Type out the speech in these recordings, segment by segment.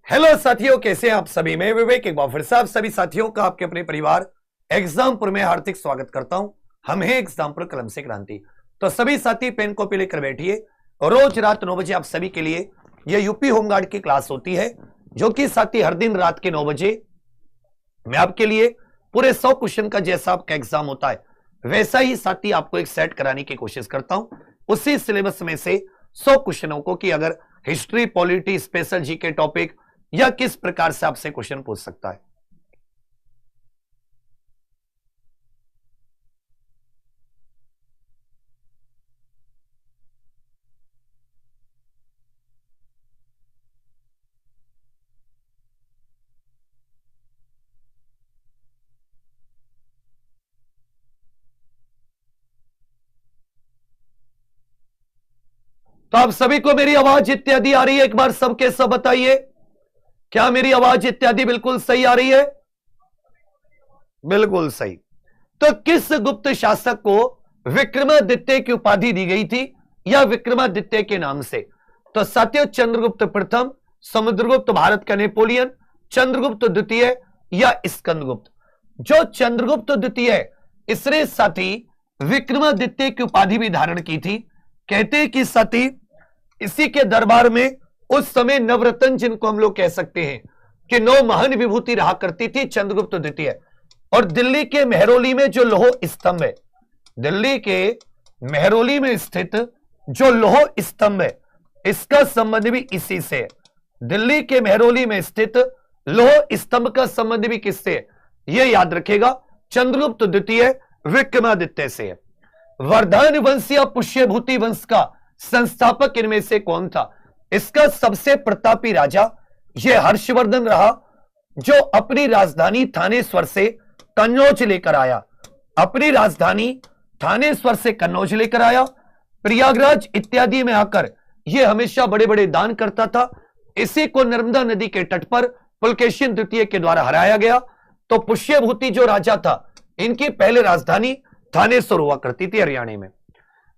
Hello साथियों, कैसे हैं आप सभी। मैं विवेक एक बार फिर से आप सभी साथियों का आपके अपने परिवार एग्जामपुर में हार्दिक स्वागत करता हूं। हम हैं एग्जामपुर कलम से क्रांति। तो सभी साथी पेन कॉपी लेकर बैठिए। रोज रात 9 बजे आप सभी के लिए यह यूपी होमगार्ड की क्लास होती है, जो कि साथी हर दिन रात के 9 बजे मैं आपके लिए पूरे 100 क्वेश्चन का जैसा आपका एग्जाम होता है वैसा ही साथी आपको एक सेट कराने की कोशिश करता हूं। उसी सिलेबस में से 100 क्वेश्चनों को कि अगर history, polity, special GK topic या किस प्रकार से आपसे क्वेश्चन पूछ सकता है। तो आप सभी को मेरी आवाज इत्यादि आ रही है? एक बार सबके सब बताइए, क्या मेरी आवाज इत्यादि बिल्कुल सही आ रही है? बिल्कुल सही। तो किस गुप्त शासक को विक्रमादित्य की उपाधि दी गई थी या विक्रमादित्य के नाम से? तो साथियों, चंद्रगुप्त प्रथम, समुद्रगुप्त भारत का नेपोलियन, चंद्रगुप्त द्वितीय या स्कंदगुप्त? जो चंद्रगुप्त द्वितीय है, इसने साथी विक्रमादित्य की उपाधि भी धारण की थी। कहते हैं कि साथी इसी के दरबार में उस समय नवरत्न, जिनको हम लोग कह सकते हैं कि 9 महान विभूति रहा करती थी, चंद्रगुप्त द्वितीय। और दिल्ली के मेहरौली में जो लौह स्तंभ है, दिल्ली के मेहरौली में स्थित जो लौह स्तंभ है, इसका संबंध भी इसी से है। दिल्ली के मेहरौली में स्थित लौह स्तंभ का संबंध भी किससे है? यह याद रखेगा, चंद्रगुप्त द्वितीय विक्रमादित्य से है। वर्धन वंश या पुष्यभूति वंश का संस्थापक इनमें से कौन था? इसका सबसे प्रतापी राजा यह हर्षवर्धन रहा, जो अपनी राजधानी थानेश्वर से कन्नौज लेकर आया। अपनी राजधानी थानेश्वर से कन्नौज लेकर आया। प्रयागराज इत्यादि में आकर यह हमेशा बड़े बड़े दान करता था। इसी को नर्मदा नदी के तट पर पुलकेशिन द्वितीय के द्वारा हराया गया। तो पुष्यभूति जो राजा था, इनकी पहले राजधानी थानेश्वर हुआ करती थी, हरियाणा में।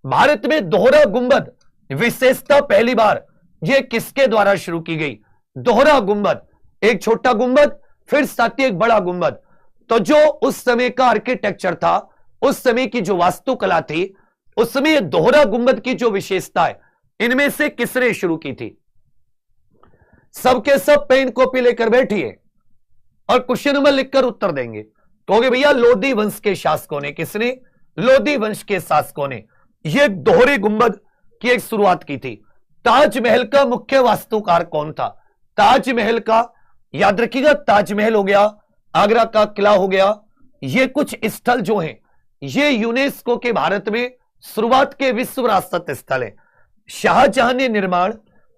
भारत में दोहरा गुंबद विशेषता पहली बार यह किसके द्वारा शुरू की गई? दोहरा गुंबद, एक छोटा गुंबद फिर साथ ही एक बड़ा गुंबद। तो जो उस समय का आर्किटेक्चर था, उस समय की जो वास्तुकला थी, उसमें यह दोहरा गुंबद की जो विशेषता है, इनमें से किसने शुरू की थी? सबके सब पेन कॉपी लेकर बैठिए और क्वेश्चन नंबर लिखकर उत्तर देंगे। कहोगे भैया लोधी वंश के शासकों ने, किसने? लोधी वंश के शासकों ने यह दोहरे गुंबद की एक शुरुआत की थी। ताजमहल का मुख्य वास्तुकार कौन था? ताजमहल का याद रखिएगा, ताजमहल हो गया, आगरा का किला हो गया, ये कुछ स्थल जो हैं, ये यूनेस्को के भारत में शुरुआत के विश्व विरासत स्थल है। शाहजहां ने निर्माण,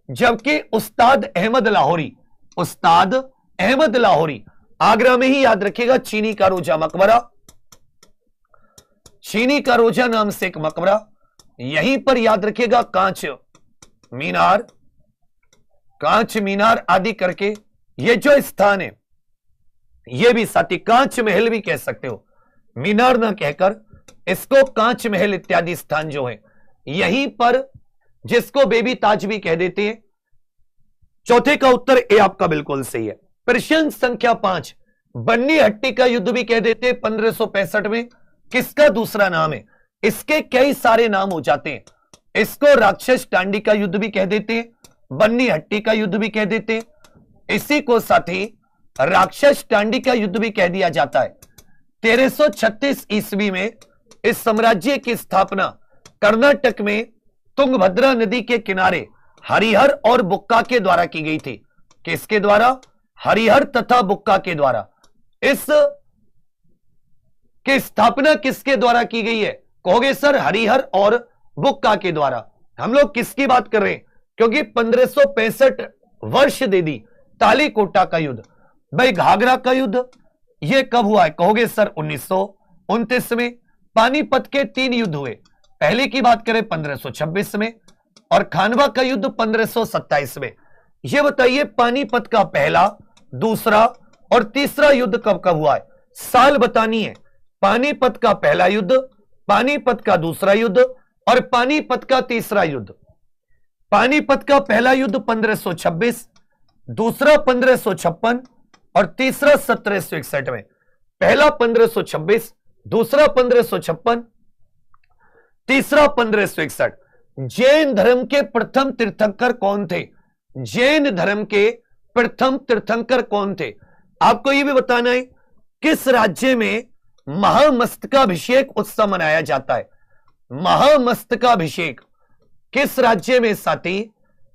जबकि उस्ताद अहमद लाहौरी, उस्ताद अहमद लाहौरी आगरा में ही याद रखिएगा, चीनी का रोजा मकबरा, चीनी का रोजा नाम से एक मकबरा, यहीं पर याद रखिएगा कांच मीनार, कांच मीनार आदि करके ये जो स्थान है, ये भी साथी कांच महल भी कह सकते हो, मीनार ना कहकर इसको कांच महल इत्यादि स्थान जो है, यहीं पर जिसको बेबी ताज भी कह देते हैं। चौथे का उत्तर ए आपका बिल्कुल सही है। प्रश्न संख्या 5, बन्नी हट्टी का युद्ध भी कह देते हैं 1565 में, किसका दूसरा नाम है? इसके कई सारे नाम हो जाते हैं। इसको राक्षस टांडी का युद्ध भी कह देते हैं, बन्नी हट्टी का युद्ध भी कह देते हैं, इसी को साथी राक्षस टांडी का युद्ध भी कह दिया जाता है। 1336 ईस्वी में इस साम्राज्य की स्थापना कर्नाटक में तुंगभद्रा नदी के किनारे हरिहर और बुक्का के द्वारा की गई थी। किसके द्वारा? हरिहर तथा बुक्का के द्वारा। इस की स्थापना किसके द्वारा की गई है? कहोगे सर हरिहर और बुक्का के द्वारा। हम लोग किसकी बात कर रहे हैं? क्योंकि 1565 वर्ष दे दी तालीकोटा का युद्ध। भाई घाघरा का युद्ध यह कब हुआ है? कहोगे सर 1929 में। पानीपत के 3 युद्ध हुए, पहले की बात करें 1526 में और खानवा का युद्ध 1527 में। यह बताइए पानीपत का पहला, दूसरा और तीसरा युद्ध कब कब हुआ है? साल बतानी है। पानीपत का पहला युद्ध, पानीपत का दूसरा युद्ध और पानीपत का तीसरा युद्ध। पानीपत का पहला युद्ध 1526, दूसरा 1556 और तीसरा 1761 में। पहला 1526, दूसरा 1556, तीसरा 1561। जैन धर्म के प्रथम तीर्थंकर कौन थे? जैन धर्म के प्रथम तीर्थंकर कौन थे? आपको यह भी बताना है किस राज्य में महामस्तकाभिषेक उत्सव मनाया जाता है। महामस्तकाभिषेक किस राज्य में साथी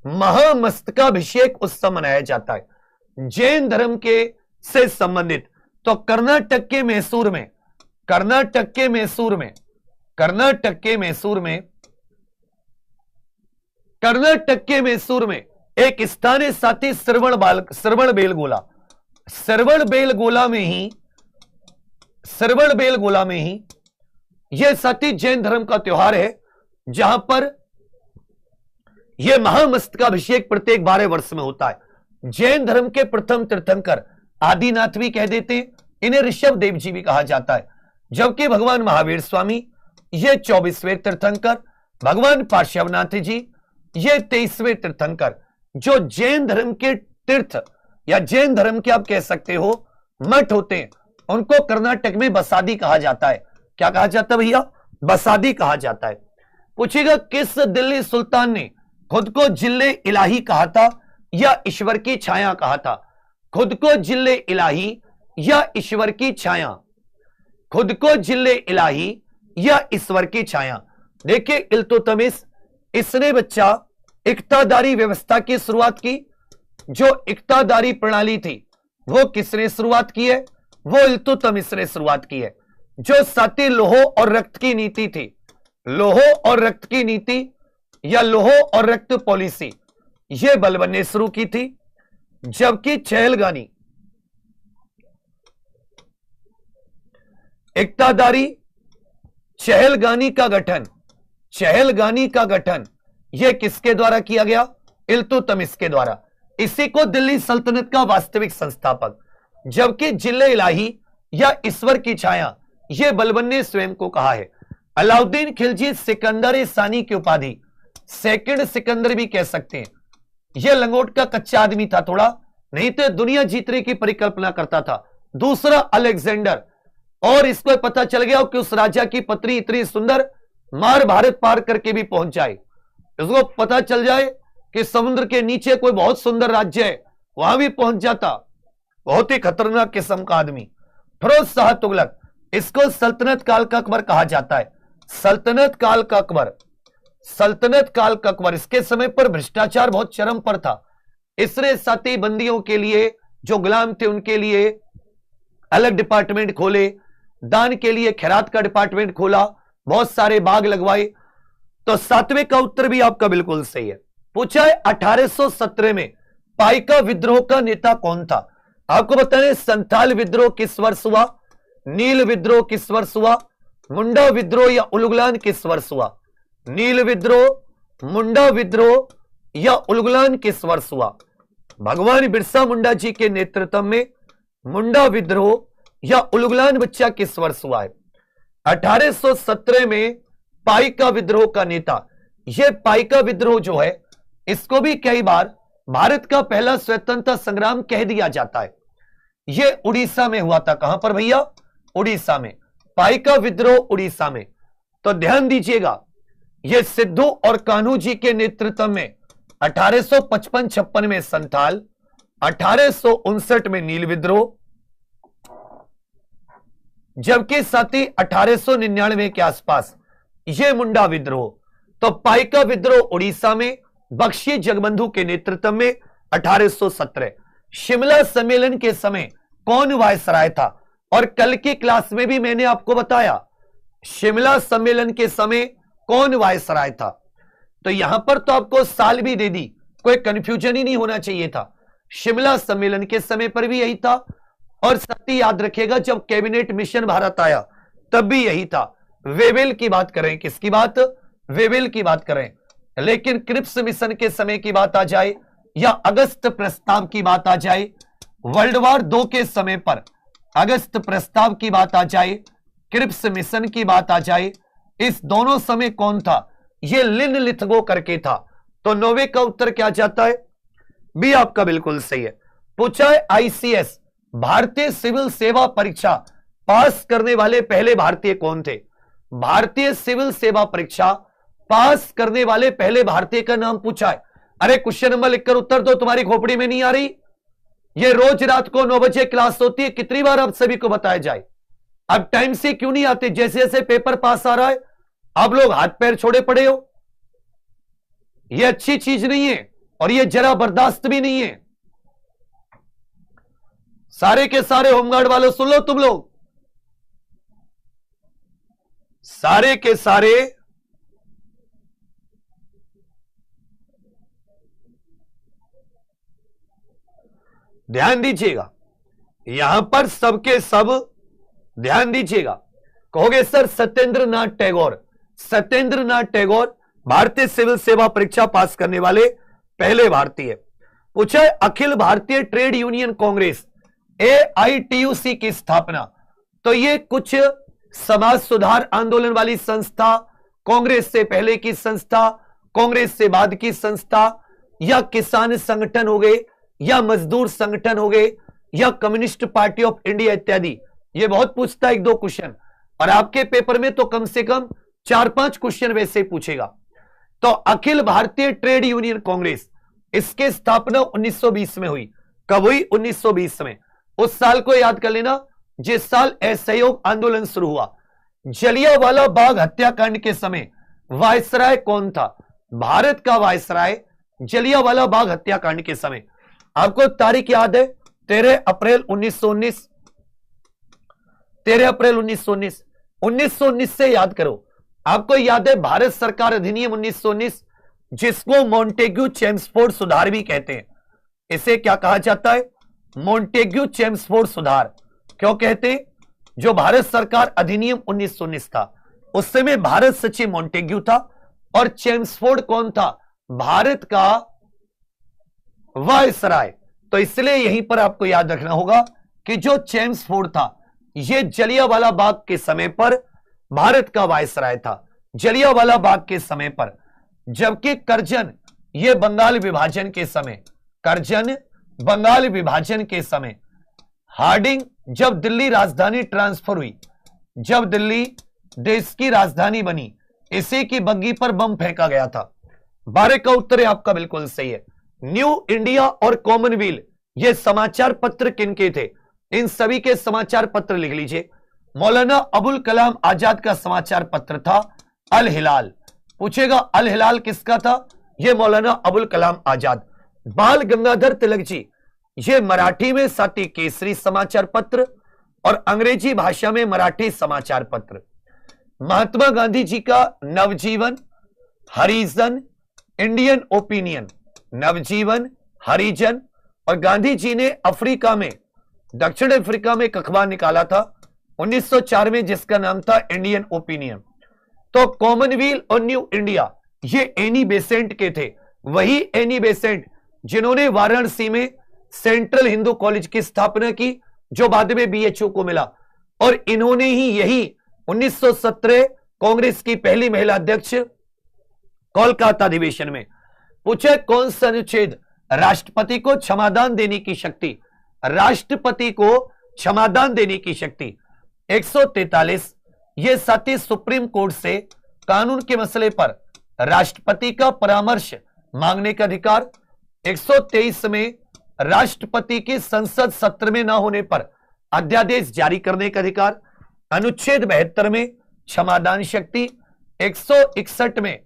महामस्तकाभिषेक उत्सव मनाया जाता है जैन धर्म के से संबंधित? तो कर्नाटक के मैसूर में, कर्नाटक के मैसूर में, कर्नाटक के मैसूर में, कर्नाटक के मैसूर में एक स्थान है साथी श्रवण बेलगोला। श्रवण बेलगोला में ही, श्रवण बेलगोला में ही यह साथी जैन धर्म का त्योहार है, जहां पर यह महामस्तकाभिषेक प्रत्येक 12 वर्ष में होता है। जैन धर्म के प्रथम तीर्थंकर आदिनाथ भी कह देते हैं, इन्हें ऋषभ देव जी भी कहा जाता है। जबकि भगवान महावीर स्वामी ये 24वें तीर्थंकर, भगवान पार्श्वनाथ जी ये 23वें तीर्थंकर, जो जैन धर्म के तीर्थ या जैन धर्म के आप कह सकते हो मठ होते हैं, उनको कर्नाटक में बसादी कहा जाता है। क्या कहा जाता है भैया? बसादी कहा जाता है। पूछेगा किस दिल्ली सुल्तान ने खुद को जिले इलाही कहा था या ईश्वर की छाया कहा था? खुद को जिले इलाही या ईश्वर की छाया? खुद को जिले इलाही या ईश्वर की छाया? देखिए इल्तुतमिश, इसने बच्चा इक्तादारी व्यवस्था की शुरुआत की। जो इक्तादारी प्रणाली थी वो किसने शुरुआत की है? वो इल्तुतमिश ने शुरुआत की है। जो साथी लोहो और रक्त की नीति थी, लोहो और रक्त की नीति या लोहो और रक्त पॉलिसी, ये बलबन ने शुरू की थी। जबकि चहलगानी, इक्तादारी चहलगानी का गठन, चहलगानी का गठन यह किसके द्वारा किया गया? इल्तुतमिश के द्वारा। इसी को दिल्ली सल्तनत का वास्तविक संस्थापक। जबकि जिले इलाही या ईश्वर की छाया यह बलबन ने स्वयं को कहा है। अलाउद्दीन खिलजी सिकंदर सानी की उपाधि सेकंड सिकंदर भी कह सकते हैं। यह लंगोट का कच्चा आदमी था थोड़ा, नहीं तो दुनिया जीतने की परिकल्पना करता था। दूसरा अलेक्जेंडर, और इसको पता चल गया कि उस राजा की पत्नी इतनी सुंदर मार भारत पार करके भी पहुंच जाए। इसको पता चल जाए कि समुद्र के नीचे कोई बहुत सुंदर राज्य है, वहां भी पहुंच जाता। बहुत ही खतरनाक किस्म का आदमी। फिरोज शाह तुगलक, इसको सल्तनत काल का अकबर कहा जाता है। सल्तनत काल का अकबर, सल्तनत काल का अकबर। इसके समय पर भ्रष्टाचार बहुत चरम पर था। इसने साथी बंदियों के लिए, जो गुलाम थे उनके लिए अलग डिपार्टमेंट खोले, दान के लिए खैरात का डिपार्टमेंट खोला, बहुत सारे बाग लगवाए। तो 7वें का उत्तर भी आपका बिल्कुल सही है। पूछा है 1817 में पाइका विद्रोह का नेता कौन था? आपको बताएं संथाल विद्रोह किस वर्ष हुआ, नील विद्रोह किस वर्ष हुआ, मुंडा विद्रोह या उलगुलान किस वर्ष हुआ? नील विद्रोह, मुंडा विद्रोह या उलगुलान किस वर्ष हुआ? भगवान बिरसा मुंडा जी के नेतृत्व में मुंडा विद्रोह या उलगुलान बच्चा किस वर्ष हुआ है? 1817 में पाइका विद्रोह का नेता। यह पाइका विद्रोह जो है, इसको भी कई बार भारत का पहला स्वतंत्रता संग्राम कह दिया जाता है। यह उड़ीसा में हुआ था। कहां पर भैया? उड़ीसा में। पाइका विद्रोह उड़ीसा में। तो ध्यान दीजिएगा, यह सिद्धू और कान्हू जी के नेतृत्व में 1855-56 में संथाल, 1859 में नील विद्रोह, जबकि साथ ही 1899 के आसपास यह मुंडा विद्रोह। तो पाइका विद्रोह उड़ीसा में बख्शी जगबंधु के नेतृत्व में 1817। शिमला सम्मेलन के समय कौन वायसराय था? और कल की क्लास में भी मैंने आपको बताया शिमला सम्मेलन के समय कौन वायसराय था। तो यहां पर तो आपको साल भी दे दी, कोई कंफ्यूजन ही नहीं होना चाहिए था। शिमला सम्मेलन के समय पर भी यही था, और साथ ही याद रखिएगा जब कैबिनेट मिशन भारत आया तब भी यही था। वेवेल की बात करें, किसकी बात? वेवेल की बात करें। लेकिन क्रिप्स मिशन के समय की बात आ जाए या अगस्त प्रस्ताव की बात आ जाए, वर्ल्ड वॉर 2 के समय पर अगस्त प्रस्ताव की बात आ जाए, क्रिप्स मिशन की बात आ जाए, इस दोनों समय कौन था? ये लिन लिथगो करके था। तो 9वें का उत्तर क्या जाता है? बी आपका बिल्कुल सही है। पूछा है आईसीएस भारतीय सिविल सेवा परीक्षा पास करने वाले पहले भारतीय कौन थे? भारतीय सिविल सेवा परीक्षा पास करने वाले पहले भारतीय का नाम पूछा है। अरे क्वेश्चन नंबर लिखकर उत्तर दो, तुम्हारी खोपड़ी में नहीं आ रही? ये रोज रात को 9 बजे क्लास होती है, कितनी बार आप सभी को बताया जाए? अब टाइम से क्यों नहीं आते? जैसे जैसे पेपर पास आ रहा है आप लोग हाथ पैर छोड़े पड़े हो। यह अच्छी चीज नहीं है और यह जरा बर्दाश्त भी नहीं है। सारे के सारे होमगार्ड वालों सुन लो, तुम लोग सारे के सारे ध्यान दीजिएगा, यहां पर सबके सब ध्यान दीजिएगा। कहोगे सर सत्येंद्र नाथ टैगोर, सत्येंद्र नाथ टैगोर भारतीय सिविल सेवा परीक्षा पास करने वाले पहले भारतीय। पूछा है Akhil Bharatiya trade union Congress AITUC की स्थापना, तो ये कुछ समाज सुधार आंदोलन वाली संस्था, कांग्रेस से पहले की संस्था, कांग्रेस से बाद की संस्था, या किसान संगठन हो गए, या मजदूर संगठन हो गए, या कम्युनिस्ट पार्टी ऑफ इंडिया इत्यादि। ये बहुत पूछता है, 1-2 क्वेश्चन, और आपके पेपर में तो कम से कम 4-5 क्वेश्चन वैसे पूछेगा। तो अखिल भारतीय ट्रेड यूनियन कांग्रेस, इसकी स्थापना 1920 में हुई। कब हुई? 1920 में। उस साल को याद कर लेना जिस साल असहयोग आंदोलन शुरू हुआ। जलियांवाला बाग हत्याकांड के समय वायसराय कौन था? भारत का वायसराय जलियांवाला बाग हत्याकांड के समय। आपको तारीख याद है? 13 अप्रैल 1919। 13 अप्रैल 1919। 1919 से याद करो। आपको याद है भारत सरकार अधिनियम 1919, जिसको मॉन्टेग्यू चेम्सफोर्ड सुधार भी कहते हैं। इसे क्या कहा जाता है? मॉन्टेग्यू चेम्सफोर्ड सुधार। क्यों कहते हैं? जो भारत सरकार अधिनियम 1919 था, उस समय भारत सचिव मॉन्टेग्यू था और चेम्सफोर्ड कौन था? भारत का वायसराय। तो इसलिए यहीं पर आपको याद रखना होगा कि जो चेम्सफोर्ड था, यह जलियांवाला बाग के समय पर भारत का वायसराय था, जलियांवाला बाग के समय पर। जबकि करजन, यह बंगाल विभाजन के समय, करजन बंगाल विभाजन के समय, हार्डिंग जब दिल्ली राजधानी ट्रांसफर हुई, जब दिल्ली देश की राजधानी बनी, इसी की बग्गी पर बम फेंका गया था। 12 का उत्तर है आपका बिल्कुल सही है। न्यू इंडिया और कॉमनवेल्थ ये समाचार पत्र किनके थे? इन सभी के समाचार पत्र लिख लीजिए। मौलाना अबुल कलाम आजाद का समाचार पत्र था अल हिलाल। पूछेगा अल हिलाल किसका था? यह मौलाना अबुल कलाम आजाद। बाल गंगाधर तिलक जी, ये मराठी में साथी केसरी समाचार पत्र और अंग्रेजी भाषा में मराठी समाचार पत्र। महात्मा गांधी जी का नवजीवन, हरिजन, इंडियन ओपिनियन, नवजीवन, हरिजन, और गांधी जी ने अफ्रीका में, दक्षिण अफ्रीका में एक अखबार निकाला था 1904 में, जिसका नाम था इंडियन ओपिनियन। तो कॉमनवेल्थ और न्यू इंडिया ये एनी बेसेंट के थे, वही एनी बेसेंट जिन्होंने वाराणसी में सेंट्रल हिंदू कॉलेज की स्थापना की, जो बाद में BHU को मिला, और इन्होंने ही यही 1917 कांग्रेस की पहली महिला अध्यक्ष कोलकाता अधिवेशन में। पूछे कौन सा अनुच्छेद राष्ट्रपति को क्षमादान देने की शक्ति, राष्ट्रपति को क्षमादान देने की शक्ति 143, यह साथी सुप्रीम कोर्ट से कानून के मसले पर राष्ट्रपति का परामर्श मांगने का अधिकार, 123 में राष्ट्रपति के संसद सत्र में न होने पर अध्यादेश जारी करने का अधिकार, अनुच्छेद 72 में क्षमादान शक्ति, 161 में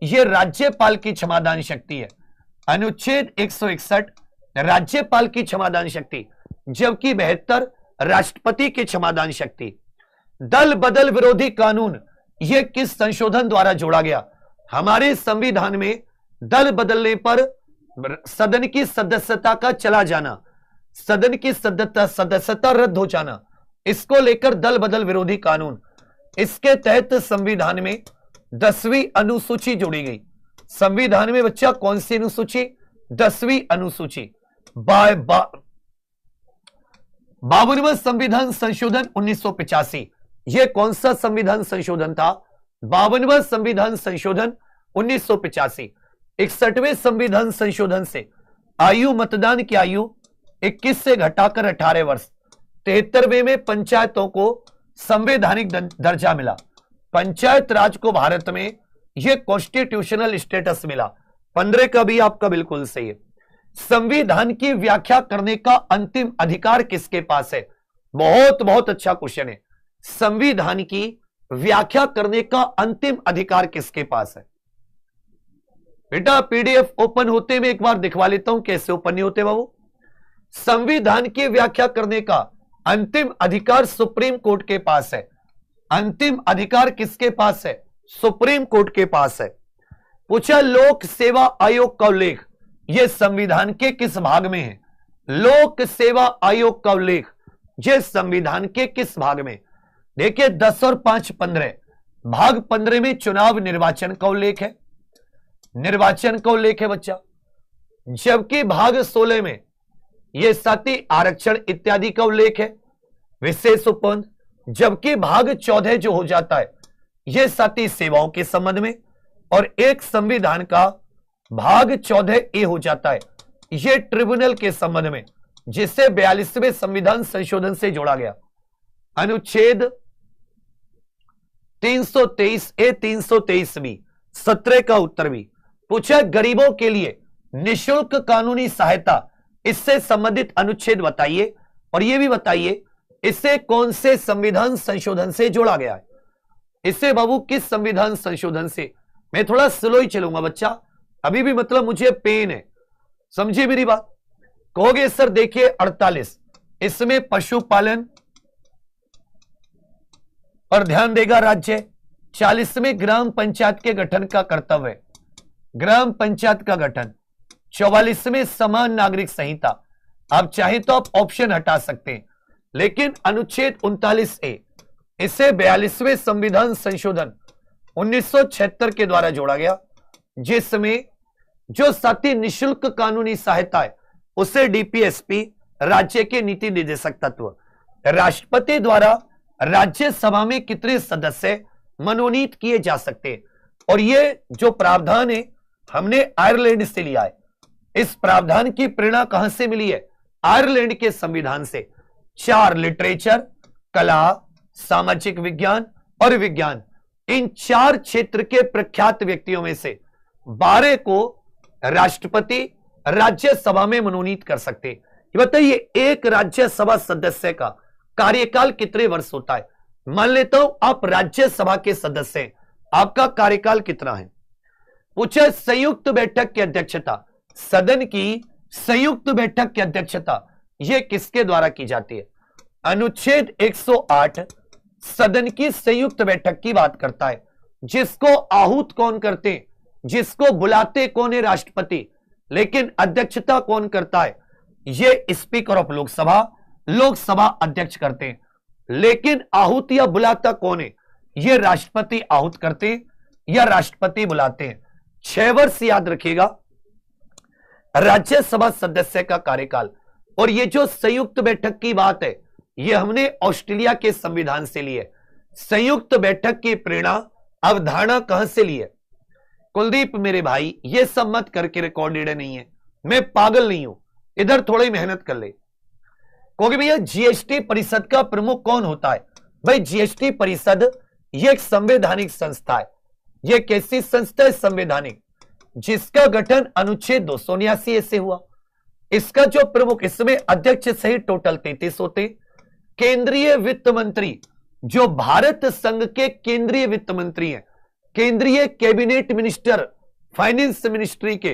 यह राज्यपाल की क्षमादान शक्ति है, अनुच्छेद 161 राज्यपाल की क्षमादान शक्ति, जबकि 72 राष्ट्रपति की क्षमादान शक्ति। दल बदल विरोधी कानून यह किस संशोधन द्वारा जोड़ा गया? हमारे संविधान में दल बदलने पर सदन की सदस्यता का चला जाना, सदन की सदस्यता रद्द हो जाना, इसको लेकर दल बदल विरोधी कानून। इसके तहत संविधान में 10वीं अनुसूची जोड़ी गई। संविधान में बच्चा कौन सी अनुसूची? 10वीं अनुसूची। 52वां संविधान संशोधन 1985, यह कौन सा संविधान संशोधन था? 52वां संविधान संशोधन 1985। 61वें संविधान संशोधन से आयु, मतदान की आयु 21 से घटाकर 18 वर्ष। 73वें में पंचायतों को संवैधानिक दर्जा मिला। पंचायत राज को भारत में यह कॉन्स्टिट्यूशनल स्टेटस मिला। 15 का भी आपका बिल्कुल सही है। संविधान की व्याख्या करने का अंतिम अधिकार किसके पास है? बहुत बहुत अच्छा क्वेश्चन है। संविधान की व्याख्या करने का अंतिम अधिकार किसके पास है? बेटा पीडीएफ ओपन होते में एक बार दिखवा लेता हूं कैसे ओपन नहीं होते बाबू। संविधान की व्याख्या करने का अंतिम अधिकार सुप्रीम कोर्ट के पास है। अंतिम अधिकार किसके पास है? सुप्रीम कोर्ट के पास है। पूछा लोक सेवा आयोग का उल्लेख यह संविधान के किस भाग में है? लोक सेवा आयोग का उल्लेख यह संविधान के किस भाग में? देखिए 10 और 5 15। भाग 15 में चुनाव निर्वाचन का उल्लेख है, निर्वाचन का उल्लेख है बच्चा। जबकि भाग 16 में यह सती आरक्षण इत्यादि का उल्लेख है, विशेष उपबंध। जबकि भाग 14 जो हो जाता है यह सती सेवाओं के संबंध में, और एक संविधान का भाग 14 ए हो जाता है यह ट्रिब्यूनल के संबंध में, जिसे 42वें संविधान संशोधन से जोड़ा गया। अनुच्छेद 323 ए 323 बी 17 का उत्तर भी। पूछा गरीबों के लिए निशुल्क कानूनी सहायता, इससे संबंधित अनुच्छेद बताइए, और यह भी बताइए इसे कौन से संविधान संशोधन से जोड़ा गया है? इसे बाबू किस संविधान संशोधन से? मैं थोड़ा स्लो ही चलूंगा बच्चा, अभी भी मतलब मुझे पेन है, समझिए मेरी बात। कहोगे सर देखिए 48, इसमें पशुपालन पर ध्यान देगा राज्य। 40 में ग्राम पंचायत के गठन का कर्तव्य, ग्राम पंचायत का गठन। 44 में समान नागरिक संहिता। आप चाहे तो आप ऑप्शन हटा सकते हैं, लेकिन अनुच्छेद 39 ए इसे 42वें संविधान संशोधन 1976 के द्वारा जोड़ा गया, जिसमें जो सती निशुल्क कानूनी सहायता है उसे डीपीएसपी राज्य के नीति निर्देशक तत्व। राष्ट्रपति द्वारा राज्यसभा में कितने सदस्य मनोनीत किए जा सकते हैं? और ये जो प्रावधान है हमने आयरलैंड से लिया है। इस प्रावधान की प्रेरणा कहां से मिली है? आयरलैंड के संविधान से। 4 लिटरेचर, कला, सामाजिक विज्ञान और विज्ञान, इन 4 क्षेत्र के प्रख्यात व्यक्तियों में से 12 को राष्ट्रपति राज्यसभा में मनोनीत कर सकते हैं। बताइए एक राज्यसभा सदस्य का कार्यकाल कितने वर्ष होता है? मान लेता हूं आप राज्यसभा के सदस्य हैं, आपका कार्यकाल कितना है? पूछा संयुक्त बैठक की अध्यक्षता, सदन की संयुक्त बैठक की अध्यक्षता यह किसके द्वारा की जाती है? अनुच्छेद 108 सदन की संयुक्त बैठक की बात करता है, जिसको आहूत कौन करते हैं? जिसको बुलाते कौन है? राष्ट्रपति। लेकिन अध्यक्षता कौन करता है? यह स्पीकर ऑफ लोकसभा, लोकसभा अध्यक्ष करते हैं। लेकिन आहूत या बुलाता कौन है? यह राष्ट्रपति आहूत करते हैं या राष्ट्रपति बुलाते हैं। 6 वर्ष याद रखिएगा राज्यसभा सदस्य का कार्यकाल। और यह जो संयुक्त बैठक की बात है यह हमने ऑस्ट्रेलिया के संविधान से ली है। संयुक्त बैठक की प्रेरणा अवधारणा कहां से ली है? कुलदीप मेरे भाई यह सब मत करके रिकॉर्डेड नहीं है, मैं पागल नहीं हूं, इधर थोड़ी मेहनत कर ले। क्योंकि भैया जीएसटी परिषद का प्रमुख कौन होता है? भाई जीएसटी परिषद यह एक संवैधानिक संस्था है। यह कैसी संस्था है? संवैधानिक, जिसका गठन अनुच्छेद 279 से हुआ। इसका जो प्रमुख, इसमें अध्यक्ष सहित टोटल 33 होते। केंद्रीय वित्त मंत्री जो भारत संघ के केंद्रीय वित्त मंत्री हैं, केंद्रीय कैबिनेट मिनिस्टर, फाइनेंस मिनिस्ट्री के,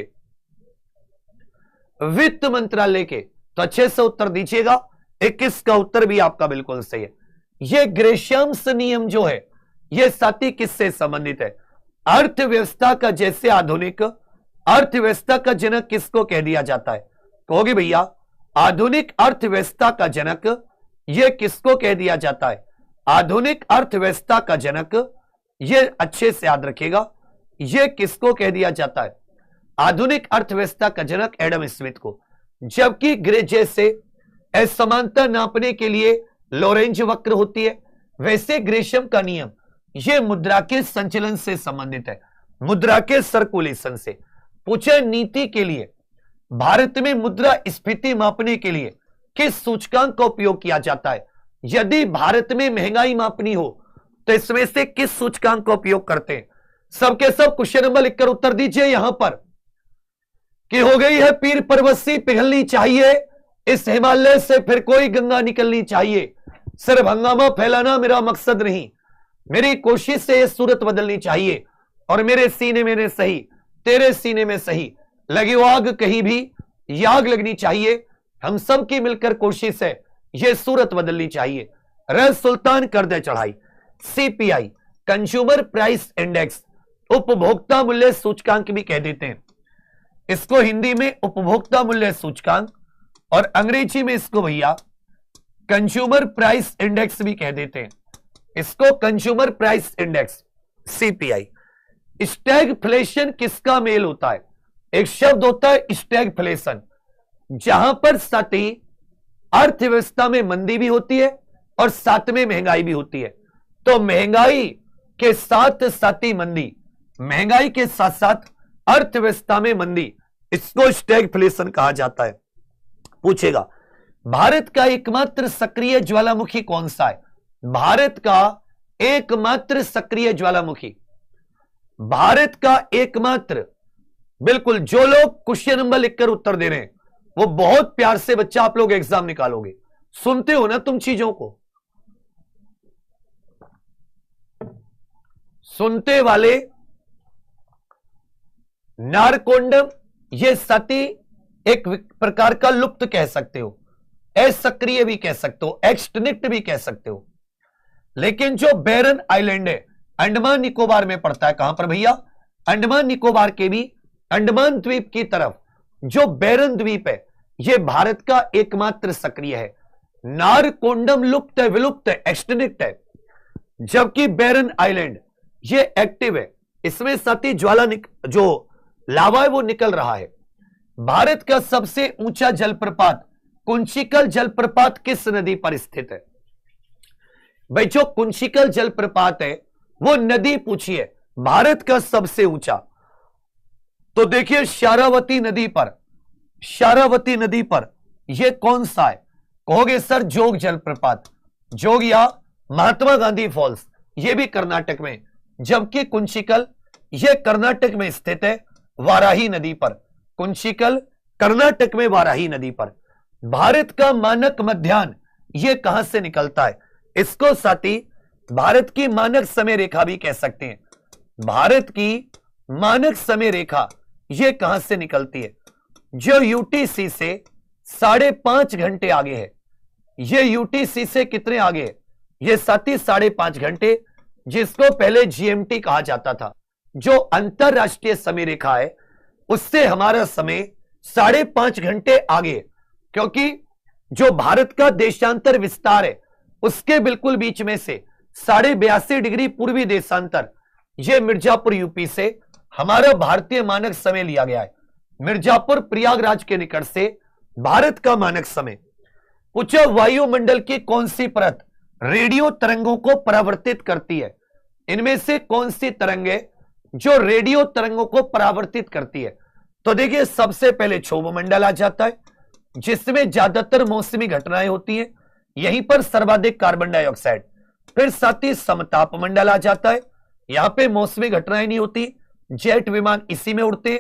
वित्त मंत्रालय के, तो अच्छे से उत्तर दीजिएगा। 21 का उत्तर भी आपका बिल्कुल सही है। यह ग्रेशम्स नियम जो है यह साथी किससे संबंधित है? अर्थव्यवस्था का, जैसे आधुनिक अर्थव्यवस्था का जनक किसको कह दिया जाता है? कहोगे भैया आधुनिक अर्थव्यवस्था का जनक यह किसको कह दिया जाता है? आधुनिक अर्थव्यवस्था का जनक, यह अच्छे से याद रखिएगा, यह किसको कह दिया जाता है? आधुनिक अर्थव्यवस्था का जनक एडम स्मिथ को। जबकि जैसे असमानता नापने के लिए लॉरेंज वक्र होती है, वैसे ग्रेशम का नियम यह मुद्रा के संचलन से संबंधित है, मुद्रा के सर्कुलेशन से। पूछे नीति के लिए भारत में मुद्रा स्फीति मापने के लिए किस सूचकांक का उपयोग किया जाता है? यदि भारत में महंगाई मापनी हो तो इसमें से किस सूचकांक का उपयोग करते हैं? सबके सब क्वेश्चन नंबर लिखकर उत्तर दीजिए यहां पर कि हो गई है पीर पर्वत पिघलनी चाहिए, इस हिमालय से फिर कोई गंगा निकलनी चाहिए। सिर्फ हंगामा फैलाना मेरा मकसद नहीं, मेरी कोशिश से यह सूरत बदलनी चाहिए। और मेरे सीने में सही, तेरे सीने में सही, लगी वो आग कहीं भी याग लगनी चाहिए। हम सब की मिलकर कोशिश है, यह सूरत बदलनी चाहिए। रह सुल्तान कर दे चढ़ाई। सीपीआई कंज्यूमर प्राइस इंडेक्स, उपभोक्ता मूल्य सूचकांक भी कह देते हैं इसको, हिंदी में उपभोक्ता मूल्य सूचकांक और अंग्रेजी में इसको भैया कंज्यूमर प्राइस इंडेक्स भी कह देते हैं इसको, consumer price index CPI. Stagflation किसका मेल होता है? एक शब्द होता है स्टैगफ्लेशन, जहां पर साथ ही अर्थव्यवस्था में मंदी भी होती है और साथ में महंगाई भी होती है। तो महंगाई के साथ साथ ही मंदी, महंगाई के साथ साथ अर्थव्यवस्था में मंदी, इसको स्टैगफ्लेशन कहा जाता है। पूछेगा भारत का एकमात्र सक्रिय ज्वालामुखी कौन सा है? भारत का एकमात्र सक्रिय ज्वालामुखी, भारत का एकमात्र, बिल्कुल जो लोग क्वेश्चन नंबर लिखकर उत्तर दे रहे हैं वो बहुत प्यार से बच्चा आप लोग एग्जाम निकालोगे। सुनते हो ना तुम चीजों को, सुनते वाले नारकोंडम, ये सती एक प्रकार का लुप्त कह सकते हो, असक्रिय भी कह सकते हो, एक्सटिंक्ट भी कह सकते हो। लेकिन जो बैरन आइलैंड है अंडमान निकोबार में पड़ता है, कहां पर भैया? अंडमान निकोबार के भी अंडमान द्वीप की तरफ जो बैरन द्वीप है यह भारत का एकमात्र सक्रिय है। नारकोंडम लुप्त है, विलुप्त है, एक्सटिंक्ट है, जबकि बैरन आइलैंड ये एक्टिव है, इसमें सती ज्वाला जो लावा है वो निकल रहा है। भारत का सबसे ऊंचा जलप्रपात कुंचिकल जलप्रपात किस नदी पर स्थित है? भाई जो कुंचिकल जलप्रपात है वो नदी पूछिए, भारत का सबसे ऊंचा। तो देखिए शारावती नदी पर, शारावती नदी पर यह कौन सा है? कहोगे सर जोग जलप्रपात, जोग या महात्मा गांधी फॉल्स, यह भी कर्नाटक में, जबकि कुंचिकल यह कर्नाटक में स्थित है वाराही नदी पर। कुंचिकल कर्नाटक में वाराही नदी पर। भारत का मानक मध्याह्न यह कहां से निकलता है? इसको साथी भारत की मानक समय रेखा भी कह सकते हैं। भारत की मानक समय रेखा यह कहां से निकलती है? जो यूटीसी से 5.5 घंटे आगे है। यह यूटीसी से कितने आगे है? यह साथी 5.5 घंटे, जिसको पहले जीएमटी कहा जाता था। जो अंतरराष्ट्रीय समय रेखा है उससे हमारा समय 5.5 घंटे आगे, क्योंकि जो भारत का देशांतर विस्तार है उसके बिल्कुल बीच में से 82.5 डिग्री पूर्वी देशांतर, यह मिर्जापुर यूपी से हमारा भारतीय मानक समय लिया गया है। मिर्जापुर प्रयागराज के निकट से भारत का मानक समय। पूछो वायुमंडल की कौन सी परत रेडियो तरंगों को परावर्तित करती है? इनमें से कौन सी तरंग है जो रेडियो तरंगों को परावर्तित करती है? तो देखिए सबसे पहले क्षोभ मंडल आ जाता है, जिसमें ज्यादातर मौसमी घटनाएं होती हैं, यहीं पर सर्वाधिक कार्बन डाइऑक्साइड। फिर साथ ही समताप मंडल आ जाता है, यहां पे मौसमी घटनाएं नहीं होती, जेट विमान इसी में उड़ते हैं,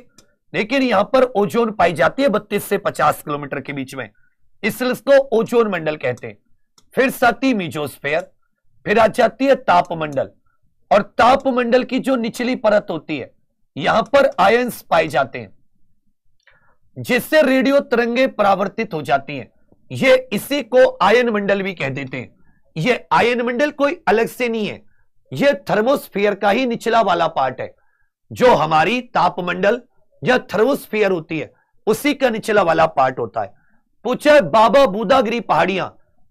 लेकिन यहां पर ओजोन पाई जाती है 32 से 50 किलोमीटर के बीच में, इसलिए इसको ओजोन मंडल कहते हैं। फिर साथ ही मीजोस्फेयर, फिर आ जाती है तापमंडल, और तापमंडल की जो निचली परत होती है यहां पर आयंस पाए जाते हैं, जिससे रेडियो तरंगे परावर्तित हो जाती हैं। ये इसी को आयन मंडल भी कह देते हैं। ये आयन मंडल कोई अलग से नहीं है, ये थर्मोस्फीयर का ही निचला वाला पार्ट है। जो हमारी तापमंडल या थर्मोस्फीयर होती है उसी का निचला वाला पार्ट होता है। पूछा बाबा बूदागिरी पहाड़ियां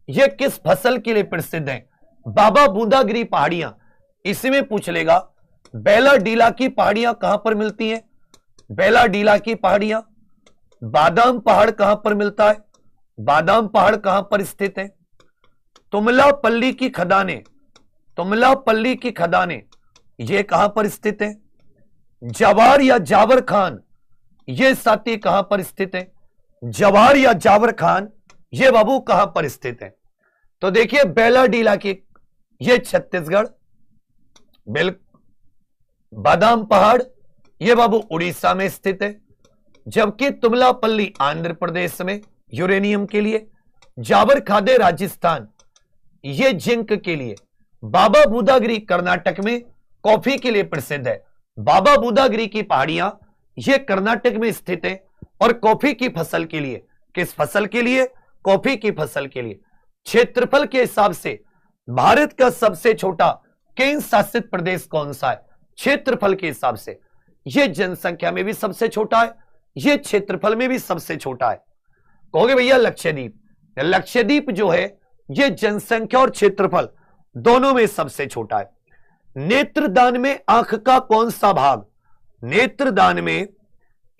ये किस फसल के लिए प्रसिद्ध हैं? बाबा बूदागिरी पहाड़ियां, इसमें पूछ लेगा बेला डीला की पहाड़ियां कहां पर मिलती हैं? बेला डीला की पहाड़ियां। बादाम पहाड़ कहां पर मिलता है? बादाम पहाड़ कहां पर स्थित है? तुमलापल्ली की खदानें, तुमलापल्ली की खदानें ये कहां पर स्थित है? जवार या जावर खान, ये साथी कहां पर स्थित है? जवाहर या जावर खान ये बाबू कहां पर स्थित है? तो देखिए बेलाडीला की ये छत्तीसगढ़, बादाम पहाड़ ये बाबू उड़ीसा में स्थित है, जबकि तुमलापल्ली आंध्र प्रदेश में यूरेनियम के लिए, जाबर खादे राजस्थान ये जिंक के लिए, बाबा बूदागिरी कर्नाटक में कॉफी के लिए प्रसिद्ध है। बाबा बूदागिरी की पहाड़ियां ये कर्नाटक में स्थित है और कॉफी की फसल के लिए, किस फसल के लिए? कॉफी की फसल के लिए। क्षेत्रफल के हिसाब से भारत का सबसे छोटा केंद्र शासित प्रदेश कौन सा है? क्षेत्रफल के हिसाब से यह जनसंख्या में भी सबसे छोटा है, यह क्षेत्रफल में भी सबसे छोटा है। कहोगे भैया लक्षद्वीप, लक्षद्वीप जो है यह जनसंख्या और क्षेत्रफल दोनों में सबसे छोटा है। नेत्रदान में आंख का कौन सा भाग? नेत्रदान में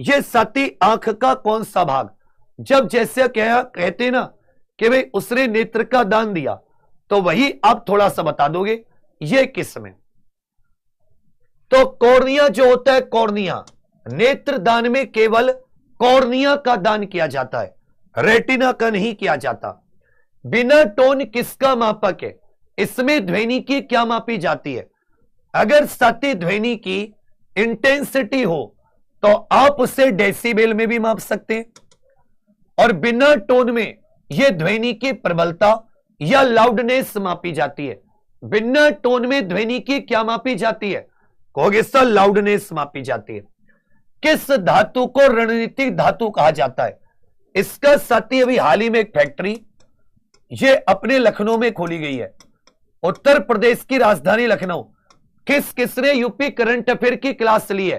यह साथी आंख का कौन सा भाग? जब जैसे कहते ना कि भाई उसने नेत्र का दान दिया, तो वही आप थोड़ा सा बता दोगे ये किस में? तो कॉर्निया जो होता है, कॉर्निया, नेत्र दान में केवल कॉर्निया का दान किया जाता है, रेटिना का नहीं किया जाता। बिना टोन किसका मापक है? इसमें ध्वनि की क्या मापी जाती है? अगर साथी ध्वनि की इंटेंसिटी हो तो आप उसे डेसिबल में भी माप सकते हैं, और बिना टोन में यह ध्वनि की प्रबलता या लाउडनेस मापी जाती है। बिना टोन में ध्वनि की क्या मापी जाती है? कहोगे सर लाउडनेस मापी जाती है। किस धातु को रणनीतिक धातु कहा जाता है? इसका साथी अभी हाल ही में एक फैक्ट्री ये अपने लखनऊ में खोली गई है, उत्तर प्रदेश की राजधानी लखनऊ। किसने यूपी करंट अफेयर की क्लास ली है?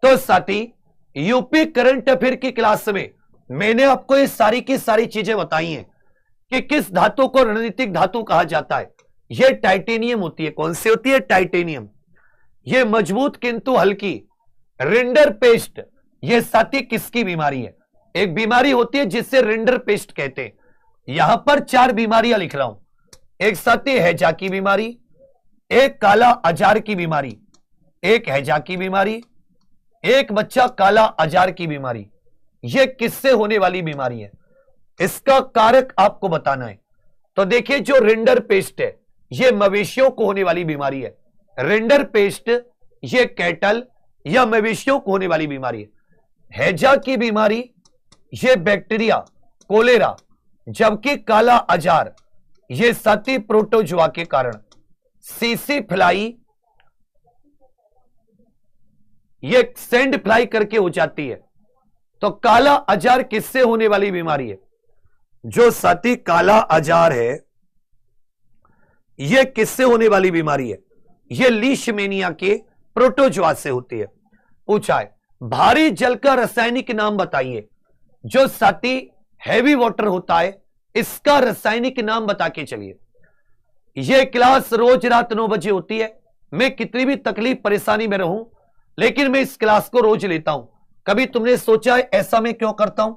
तो साथी यूपी करंट अफेयर की क्लास में मैंने आपको ये सारी की सारी चीजें बताई हैं कि किस धातु को रणनीतिक धातु कहा जाता है। यह टाइटेनियम होती है। कौन सी होती है? टाइटेनियम। यह मजबूत किंतु हल्की। रिंडर पेस्ट यह साथी किसकी बीमारी है? एक बीमारी होती है जिससे रिंडर पेस्ट कहते हैं। यहां पर 4 बीमारियां लिख रहा हूं। एक साथी हैजा की बीमारी, एक काला अजार की बीमारी, एक हैजा की बीमारी, एक बच्चा काला अजार की बीमारी। यह किससे होने वाली बीमारी है? इसका कारक आपको बताना है। तो देखिए जो रिंडर पेस्ट है यह मवेशियों को होने वाली बीमारी है। रिंडर पेस्ट यह कैटल या मवेशियों को होने वाली बीमारी है। हैजा की बीमारी यह बैक्टीरिया कोलेरा, जबकि काला अजार यह साथी प्रोटोजुआ के कारण सीसी फ्लाई यह सैंड फ्लाई करके हो जाती है। तो काला अजार किससे होने वाली बीमारी है? जो साथी काला अजार है यह किससे होने वाली बीमारी है? यह लीशमेनिया के प्रोटोजुआ से होती है। पूछा है भारी जल का रासायनिक नाम बताइए। जो साथी हैवी वाटर होता है इसका रासायनिक नाम बता के चलिए। यह क्लास रोज रात 9 बजे होती है। मैं कितनी भी तकलीफ परेशानी में रहूं लेकिन मैं इस क्लास को रोज लेता हूं। कभी तुमने सोचा है ऐसा मैं क्यों करता हूं?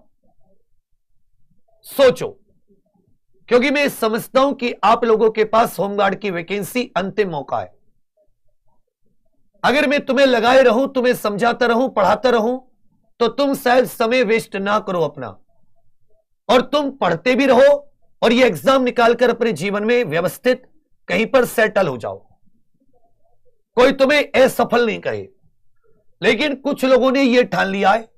सोचो, क्योंकि मैं समझता हूं कि आप लोगों के पास होमगार्ड की वैकेंसी अंतिम मौका है। अगर मैं तुम्हें लगाए रहूं, तुम्हें समझाता रहूं, पढ़ाता रहूं, तो तुम शायद समय वेस्ट ना करो अपना, और तुम पढ़ते भी रहो और ये एग्जाम निकालकर अपने जीवन में व्यवस्थित कहीं पर सेटल हो जाओ। कोई तुम्हें असफल नहीं कहे। लेकिन कुछ लोगों ने यह ठान लिया है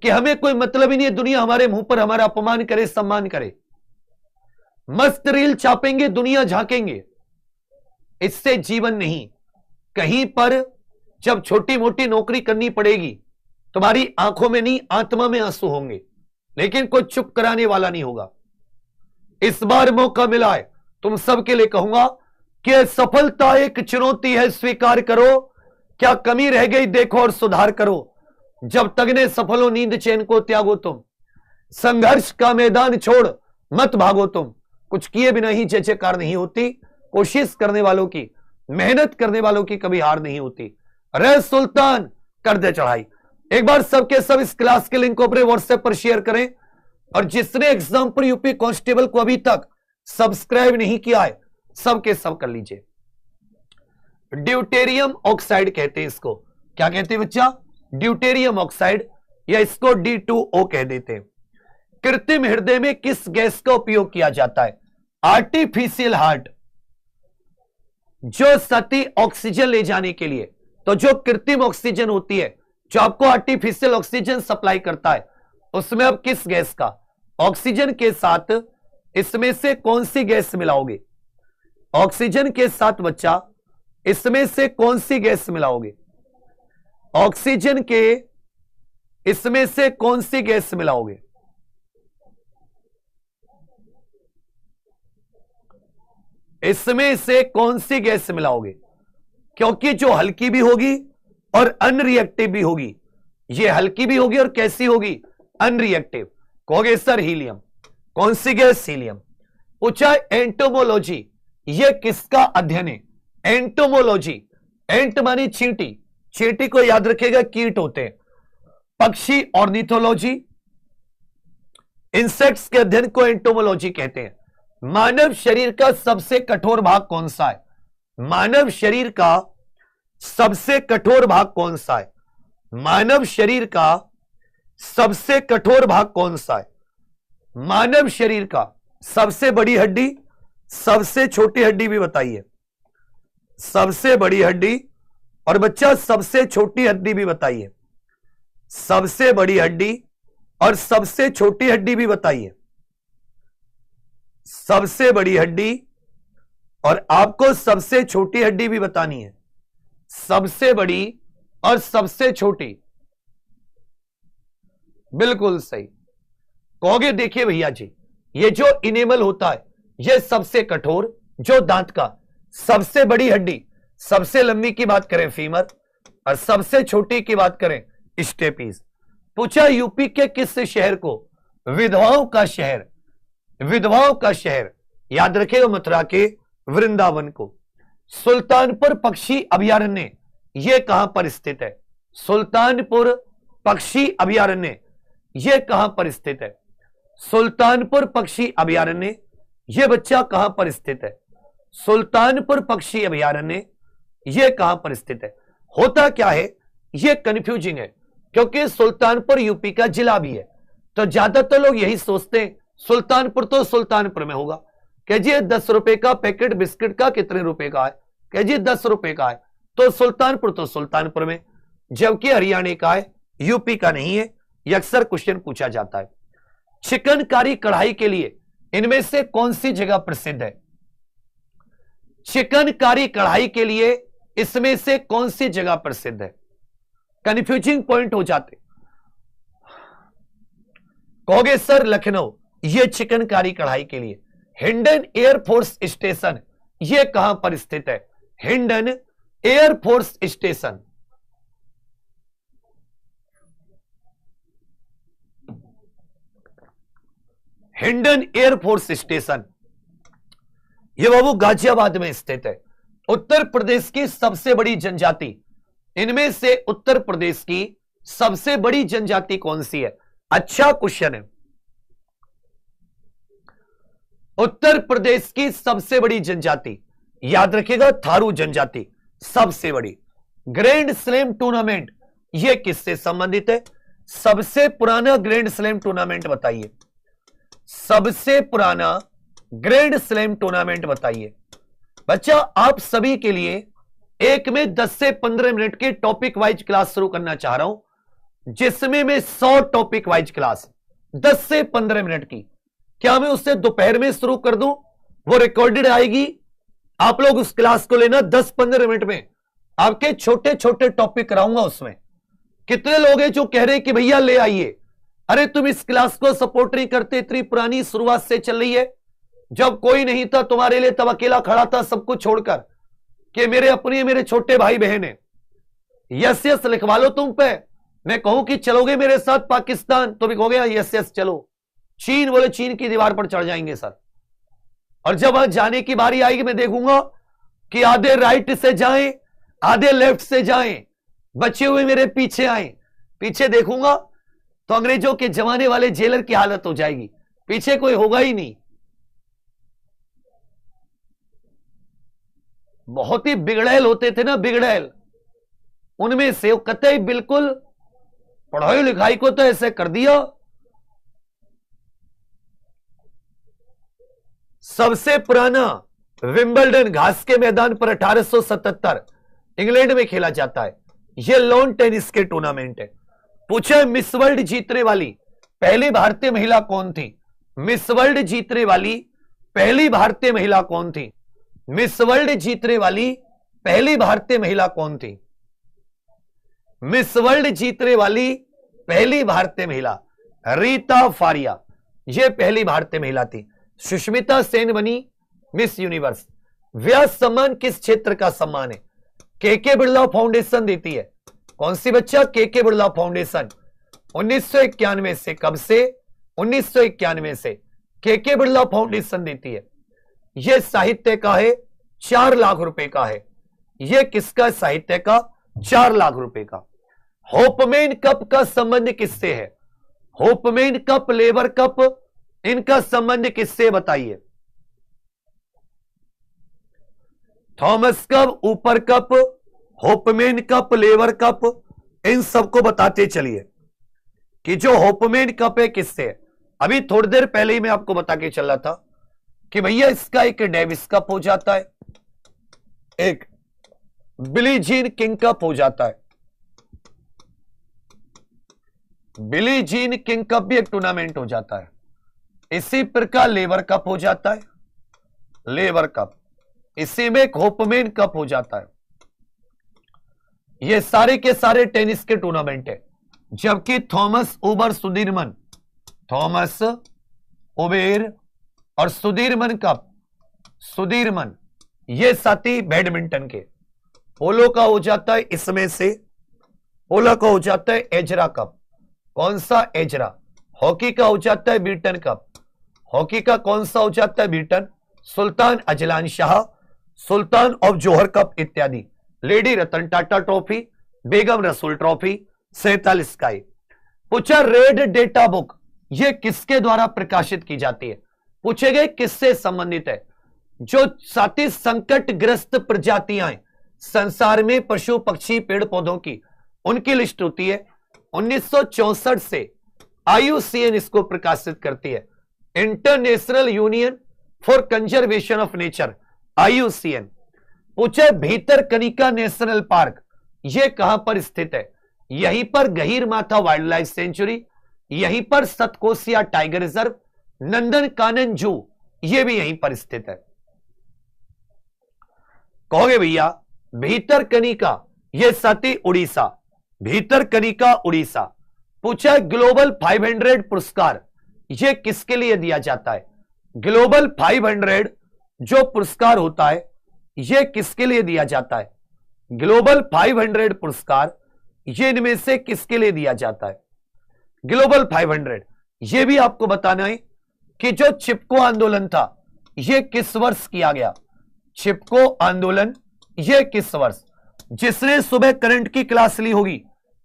कि हमें कोई मतलब ही नहीं है, दुनिया हमारे मुंह पर हमारा अपमान करे, सम्मान करे। मस्त रील छापेंगे, दुनिया झांकेंगे। इससे जीवन नहीं। कहीं पर जब छोटी मोटी नौकरी करनी पड़ेगी, तुम्हारी आंखों में नहीं आत्मा में आंसू होंगे, लेकिन कोई चुप कराने वाला नहीं होगा। इस बार मौका मिला है, तुम सबके लिए कहूंगा कि सफलता एक चुनौती है, स्वीकार करो। क्या कमी रह गई देखो और सुधार करो। जब तगने सफल हो नींद चैन को त्यागो तुम। संघर्ष का मैदान छोड़ मत भागो तुम। कुछ किए बिना ही जय जयकार नहीं होती। कोशिश करने वालों की, मेहनत करने वालों की कभी हार नहीं होती। रे सुल्तान कर दे चढ़ाई। एक बार सबके सब इस क्लास के लिंक को अपने व्हाट्सएप पर शेयर करें, और जिसने एग्जाम्पल यूपी कांस्टेबल को अभी तक सब्सक्राइब नहीं किया है सबके सब कर लीजिए। ड्यूटेरियम ऑक्साइड कहते हैं इसको। क्या कहते हैं बच्चा? ड्यूटेरियम ऑक्साइड, या इसको D2O कह देते हैं। कृत्रिम हृदय में किस गैस का उपयोग किया जाता है? आर्टिफिशियल हार्ट, जो सती ऑक्सीजन ले जाने के लिए, तो जो कृत्रिम ऑक्सीजन होती है, जो आपको आर्टिफिशियल ऑक्सीजन सप्लाई करता है, उसमें अब किस गैस का? ऑक्सीजन के साथ इसमें से कौन सी गैस मिलाओगे? ऑक्सीजन के साथ बच्चा इसमें से कौन सी गैस मिलाओगे? ऑक्सीजन के इसमें से कौन सी गैस मिलाओगे? इसमें से कौन सी गैस मिलाओगे? क्योंकि जो हल्की भी होगी और अनरिएक्टिव भी होगी, ये हल्की भी होगी और कैसी होगी? अनरिएक्टिव। कहोगे सर हीलियम। कौन सी गैस? हीलियम। पूछा एंटोमोलॉजी, ये किसका अध्ययन है? एंटोमोलॉजी, एंट मानी चींटी, चींटी को याद रखेगा कीट होते हैं। पक्षी ऑर्निथोलॉजी, इंसेक्ट्स के अध्ययन को एंटोमोलॉजी कहते हैं। मानव शरीर का सबसे कठोर भाग कौन सा है? मानव शरीर का सबसे कठोर भाग कौन सा है? मानव शरीर का सबसे कठोर भाग कौन सा है? मानव शरीर का सबसे बड़ी हड्डी, सबसे छोटी हड्डी भी बताइए। सबसे बड़ी हड्डी और बच्चा सबसे छोटी हड्डी भी बताइए। सबसे बड़ी हड्डी और सबसे छोटी हड्डी भी बताइए। सबसे बड़ी हड्डी और आपको सबसे छोटी हड्डी भी बतानी है। सबसे बड़ी और सबसे छोटी, बिल्कुल सही। कहोगे देखिए भैया जी, ये जो इनेमल होता है, ये सबसे कठोर, जो दांत का सबसे बड़ी हड्डी, सबसे लंबी की बात करें फीमर, और सबसे छोटी की बात करें स्टेपीज। पूछा यूपी के किस शहर को विधवाओं का शहर, विधवाओं का शहर, याद रखेगा मथुरा के वृंदावन को। सुल्तानपुर पक्षी अभयारण्य यह कहां पर स्थित है? सुल्तानपुर पक्षी अभयारण्य यह कहां पर स्थित है? सुल्तानपुर पक्षी अभयारण्य यह बच्चा कहां पर स्थित है? सुल्तानपुर पक्षी अभयारण्य यह कहां पर स्थित है? होता क्या है, यह कंफ्यूजिंग है, क्योंकि सुल्तानपुर यूपी का जिला भी है, तो ज्यादातर लोग यही सोचते हैं सुल्तानपुर तो सुल्तानपुर में होगा। कह जी 10 रुपए का पैकेट बिस्किट का कितने रुपए का है? कह जी 10 रुपए का है, तो सुल्तानपुर तो सुल्तानपुर में, जबकि हरियाणा का है, यूपी का नहीं है। यह अक्सर क्वेश्चन पूछा जाता है। चिकनकारी कढ़ाई के लिए इनमें से कौन सी जगह प्रसिद्ध है? चिकनकारी कढ़ाई के लिए इसमें से कौन सी जगह प्रसिद्ध है? कंफ्यूजिंग पॉइंट हो जाते। कहोगे सर लखनऊ, यह चिकनकारी कढ़ाई के लिए। हिंडन एयरफोर्स स्टेशन यह कहां पर स्थित है? Hindon air force station, Hindon air force station यह बाबू गाजियाबाद में स्थित है। उत्तर प्रदेश की सबसे बड़ी जनजाति, इनमें से उत्तर प्रदेश की सबसे बड़ी जनजाति कौन सी है? अच्छा क्वेश्चन है। उत्तर प्रदेश की सबसे बड़ी जनजाति, याद रखिएगा थारू जनजाति सबसे बड़ी। ग्रैंड स्लैम टूर्नामेंट यह किससे संबंधित है? सबसे पुराना ग्रैंड स्लैम टूर्नामेंट बताइए। सबसे पुराना ग्रैंड स्लैम टूर्नामेंट बताइए। बच्चा आप सभी के लिए एक में 10 से 15 मिनट की टॉपिक वाइज क्लास शुरू करना चाह रहा हूं, जिसमें मैं 100 टॉपिक वाइज क्लास 10 से 15 मिनट की, क्या मैं उससे दोपहर में शुरू कर दूं? वो रिकॉर्डेड आएगी, आप लोग उस क्लास को लेना। 10-15 मिनट में आपके छोटे छोटे टॉपिक कराऊंगा। उसमें कितने लोग हैं जो कह रहे हैं कि भैया ले आइए? अरे तुम इस क्लास को सपोर्ट नहीं करते, इतनी पुरानी शुरुआत से चल रही है, जब कोई नहीं था तुम्हारे लिए तब अकेला खड़ा था सब कुछ छोड़कर, कि मेरे अपने मेरे छोटे भाई बहन है, यस यस लिखवा लो तुम पे। मैं कहूं कि चलोगे मेरे साथ पाकिस्तान, तो भी कहोगे यस यस चलो। चीन बोले चीन की दीवार पर चढ़ जाएंगे सर। और जब वहां जाने की बारी आएगी मैं देखूंगा कि आधे राइट से जाएं, आधे लेफ्ट से जाएं, बचे हुए मेरे पीछे आए। पीछे देखूंगा तो अंग्रेजों के जमाने वाले जेलर की हालत हो जाएगी, पीछे कोई होगा ही नहीं। बहुत ही बिगड़ैल होते थे ना, बिगड़ैल, उनमें से कतई बिल्कुल पढ़ाई लिखाई को तो ऐसे कर दिया। सबसे पुराना विंबलडन घास के मैदान पर 1877 इंग्लैंड में खेला जाता है। यह लॉन टेनिस के टूर्नामेंट है। पूछा मिस वर्ल्ड जीतने वाली पहली भारतीय महिला कौन थी? मिस वर्ल्ड जीतने वाली पहली भारतीय महिला कौन थी? मिस वर्ल्ड जीतने वाली पहली भारतीय महिला कौन थी? मिस वर्ल्ड जीतने वाली पहली भारतीय महिला रीता फारिया, यह पहली भारतीय महिला थी। सुष्मिता सेन बनी मिस यूनिवर्स। व्यास सम्मान किस क्षेत्र का सम्मान है? के बिरला फाउंडेशन देती है। कौन सी बच्चा? के बिरला फाउंडेशन। 1991 से, कब से? 1991 से के बिरला फाउंडेशन देती है। यह साहित्य का है, 4 लाख रुपए का है। यह किसका साहित्य का? 4 लाख रुपए का। होपमैन कप का संबंध किससे है? होपमैन कप, लेबर कप, इनका संबंध किससे बताइए? Thomas cup, Uber cup, Hopman cup, लेबर कप, इन सबको बताते चलिए कि जो होपमैन कप है किससे है। अभी थोड़ी देर पहले ही मैं आपको बता के चल रहा था कि भैया इसका एक डेविस कप हो जाता है, एक बिली जीन किंग कप हो जाता है। बिली जीन किंग कप भी एक टूर्नामेंट हो जाता है। इसी प्रकार लेबर कप हो जाता है, लेबर कप। इसी में एक होपमैन कप हो जाता है। ये सारे के सारे टेनिस के टूर्नामेंट है। जबकि थॉमस उबर सुधीरमन, थॉमस उबेर और सुधीरमन कप, सुधीरमन, ये साथी बैडमिंटन के। पोलो का हो जाता है इसमें से, पोलो का हो जाता है एजरा कप। कौन सा? एजरा। हॉकी का हो जाता है बीटन कप। हॉकी का कौन सा हो जाता है? Beaten. Sultan Azlan Shah, Sultan of Johar cup इत्यादि। लेडी रतन टाटा ट्रॉफी, बेगम रसूल ट्रॉफी, 47 का। पूछा रेड डेटा बुक ये किसके द्वारा प्रकाशित की जाती है? पूछे गए किससे संबंधित है? जो साथी संकटग्रस्त प्रजातियां संसार में, पशु पक्षी पेड़ पौधों की, उनकी लिस्ट होती है। 1964 से IUCN इसको प्रकाशित करती है, international union for conservation of nature, IUCN। पूछे भीतरकनिका नेशनल पार्क यह कहां पर स्थित है? यहीं पर गहीर माथा वाइल्ड लाइफ सेंचुरी, यहीं पर सतकोसिया टाइगर रिजर्व, नंदन कानन जू, यह भी यहीं पर स्थित है। कहोगे भैया भीतरकनिका, यह साथी उड़ीसा, भीतरकनिका उड़ीसा। पूछा ग्लोबल 500 पुरस्कार यह किसके लिए दिया जाता है? ग्लोबल 500 जो पुरस्कार होता है यह किसके लिए दिया जाता है? ग्लोबल 500 पुरस्कार ये इनमें से किसके लिए दिया जाता है? ग्लोबल 500 यह भी आपको बताना है कि जो चिपको आंदोलन था यह किस वर्ष किया गया? चिपको आंदोलन यह किस वर्ष? जिसने सुबह करंट की क्लास ली होगी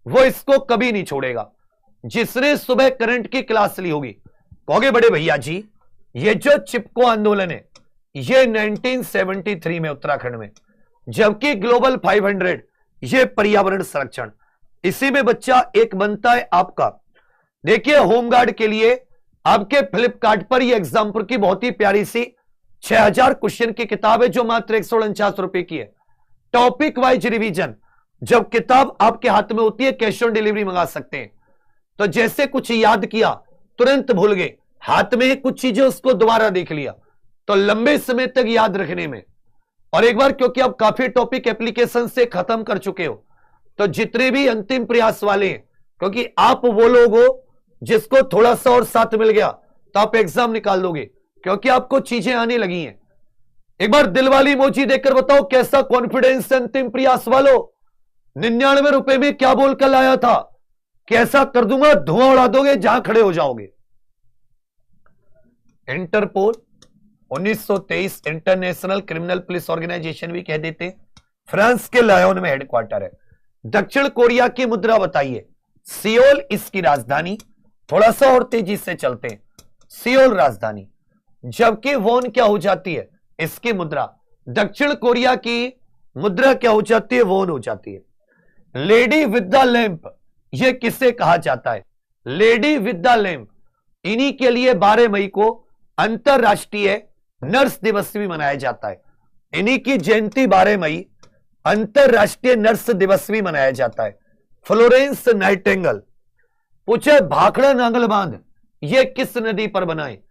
वो इसको कभी नहीं छोड़ेगा। जिसने सुबह करंट की क्लास ली होगी। कहोगे बड़े भैया जी ये जो चिपको आंदोलन है ये 1973 में उत्तराखंड में, जबकि ग्लोबल 500 ये पर्यावरण संरक्षण। इसी में बच्चा एक बनता है आपका, देखिए होमगार्ड के लिए आपके फ्लिपकार्ट पर ये एग्जाम्पल की बहुत ही प्यारी सी 6000 क्वेश्चन की किताब है जो मात्र 149 रुपए की है। टॉपिक वाइज रिवीजन, जब किताब आपके हाथ में होती है कैश ऑन डिलीवरी मंगा सकते हैं। तो जैसे कुछ याद किया तुरंत भूल गए, हाथ में कुछ चीजें उसको दोबारा देख लिया तो लंबे समय तक याद रखने में। और एक बार क्योंकि आप काफी टॉपिक एप्लीकेशन से खत्म कर चुके हो तो जितने भी अंतिम प्रयास वाले हैं, क्योंकि आप वो लोग हो जिसको थोड़ा सा और साथ मिल गया तो आप एग्जाम निकाल दोगे क्योंकि आपको चीजें आने लगी हैं। एक बार दिल वाली इमोजी देकर बताओ कैसा कॉन्फिडेंस अंतिम प्रयास वालों। 99 रुपए में क्या बोलकर लाया था? कैसा कर दूंगा, धुआं उड़ा दोगे जहां खड़े हो जाओगे। Interpol 1923 international criminal police organization भी कह देते हैं, फ्रांस के लायोन में हेडक्वार्टर है। दक्षिण कोरिया की मुद्रा बताइए। सियोल इसकी राजधानी। थोड़ा सा और तेजी से चलते हैं। सियोल राजधानी, जबकि वॉन क्या हो जाती है? इसकी मुद्रा। दक्षिण कोरिया की मुद्रा क्या हो जाती है? वोन हो जाती है। लेडी विद द लैंप, यह किसे कहा जाता है? लेडी विद द लैंप, इन्हीं के लिए 12 मई को अंतरराष्ट्रीय नर्स दिवस भी मनाया जाता है। इन्हीं की जयंती 12 मई अंतरराष्ट्रीय नर्स दिवस भी मनाया जाता है। Florence Nightingale. पूछे भाखड़ा नांगल बांध ये किस नदी पर बना है?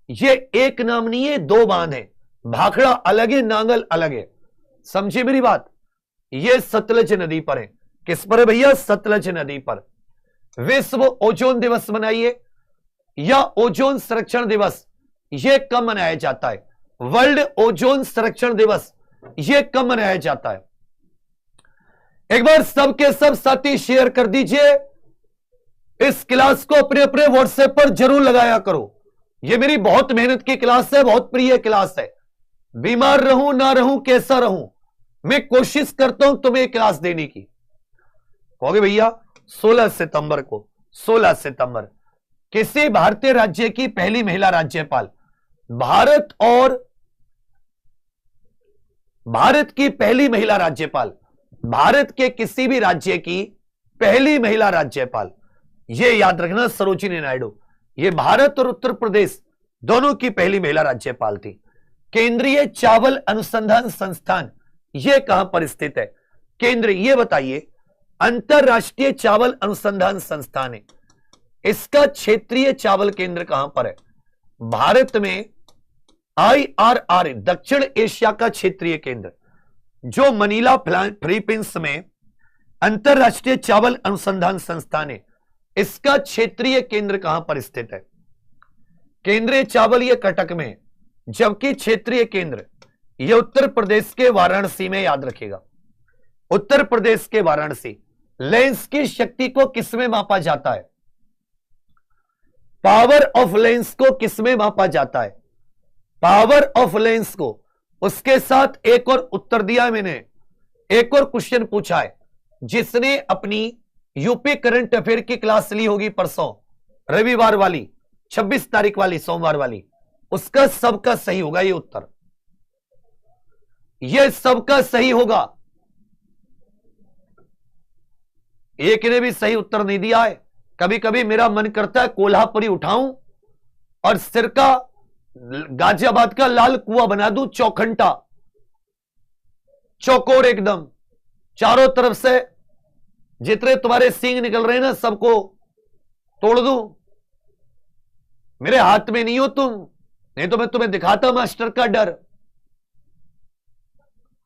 ये एक नाम नहीं है, 2 बांध है। भाखड़ा अलग है, नांगल अलग है। समझे मेरी बात? ये सतलज नदी पर है। किस पर है भैया? सतलज नदी पर। विश्व ओजोन दिवस मनाइए या ओजोन संरक्षण दिवस, यह कब मनाया जाता है? वर्ल्ड ओजोन संरक्षण दिवस यह कब मनाया जाता है? एक बार सबके सब साथी शेयर कर दीजिए। इस क्लास को अपने अपने व्हाट्सएप पर जरूर लगाया करो। यह मेरी बहुत मेहनत की क्लास है, बहुत प्रिय क्लास है। बीमार रहूं ना रहूं, कैसा रहूं, मैं कोशिश करता हूं तुम्हें क्लास देने की। कहोगे भैया 16 सितंबर को, 16 सितंबर किसी भारतीय राज्य की पहली महिला राज्यपाल, भारत की पहली महिला राज्यपाल, भारत के किसी भी राज्य की पहली महिला राज्यपाल, यह याद रखना सरोजिनी नायडू। यह भारत और उत्तर प्रदेश दोनों की पहली महिला राज्यपाल थी। केंद्रीय चावल अनुसंधान संस्थान यह कहां पर स्थित है? केंद्र, यह बताइए। अंतरराष्ट्रीय चावल अनुसंधान संस्थान है, इसका क्षेत्रीय चावल केंद्र कहां पर है? भारत में IRR दक्षिण एशिया का क्षेत्रीय केंद्र, जो मनीला फिलीपींस में अंतरराष्ट्रीय चावल अनुसंधान संस्थान है, इसका क्षेत्रीय केंद्र कहां पर स्थित है? केंद्रीय चावल यह कटक में है, जबकि क्षेत्रीय केंद्र यह उत्तर प्रदेश के वाराणसी में। याद रखिएगा, उत्तर प्रदेश के वाराणसी। लेंस की शक्ति को किसमें मापा जाता है? पावर ऑफ लेंस को किसमें मापा जाता है? पावर ऑफ लेंस को। उसके साथ एक और उत्तर दिया है मैंने, एक और क्वेश्चन पूछा है। जिसने अपनी यूपी करंट अफेयर की क्लास ली होगी परसों रविवार वाली, 26 तारीख वाली, सोमवार वाली, उसका सबका सही होगा ये उत्तर। ये सबका सही होगा। एक ने भी सही उत्तर नहीं दिया है। कभी कभी मेरा मन करता है कोल्हापुरी उठाऊं और सिर का गाजियाबाद का लाल कुआं बना दूं, चौखंटा, चौकोर एकदम, चारों तरफ से जितने तुम्हारे सींग निकल रहे हैं ना, सबको तोड़ दूं। मेरे हाथ में नहीं हो तुम, नहीं तो मैं तुम्हें दिखाता मास्टर का डर।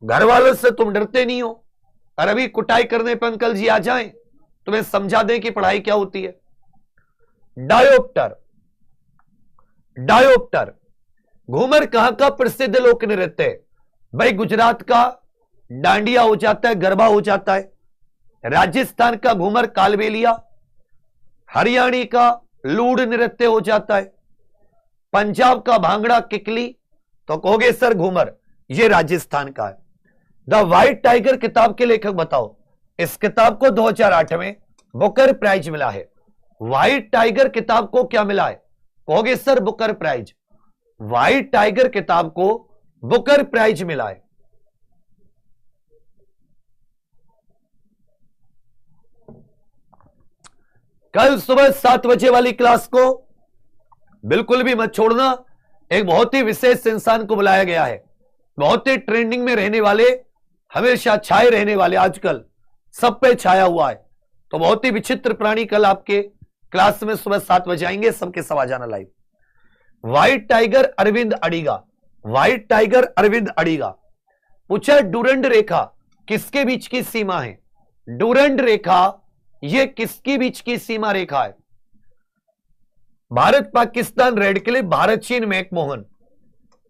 घर वालों से तुम डरते नहीं हो, और अभी कुटाई करने पर अंकल जी आ जाएं, तुम्हें समझा दें कि पढ़ाई क्या होती है। डायोप्टर, डायोप्टर घूमर कहां का प्रसिद्ध लोक नृत्य है? भाई गुजरात का डांडिया हो जाता है, गरबा हो जाता है। राजस्थान का घूमर कालबेलिया, हरियाणी का लूड़ नृत्य हो जाता है। पंजाब का भांगड़ा किकली, तो कहोगे सर घूमर, ये राजस्थान का है। द व्हाइट टाइगर किताब के लेखक बताओ। इस किताब को 2008 में बुकर प्राइज मिला है। व्हाइट टाइगर किताब को क्या मिला है? कहोगे sir Booker prize. White Tiger किताब को बुकर प्राइज मिला है। कल सुबह 7 बजे वाली क्लास को बिल्कुल भी मत छोड़ना। एक बहुत ही विशेष इंसान को बुलाया गया है, बहुत ही ट्रेंडिंग में रहने वाले, हमेशा छाए रहने वाले, आजकल सब पे छाया हुआ है। तो बहुत ही विचित्र प्राणी कल आपके क्लास में सुबह 7 बजे आएंगे, सबके सब आ जाना live. White Tiger Aravind Adiga, White Tiger Aravind Adiga. पूछा डूरंड रेखा किसके बीच की सीमा है? डूरंड रेखा यह किसके बीच की सीमा रेखा है? भारत पाकिस्तान रेड क्लिफ, भारत चीन मैकमोहन,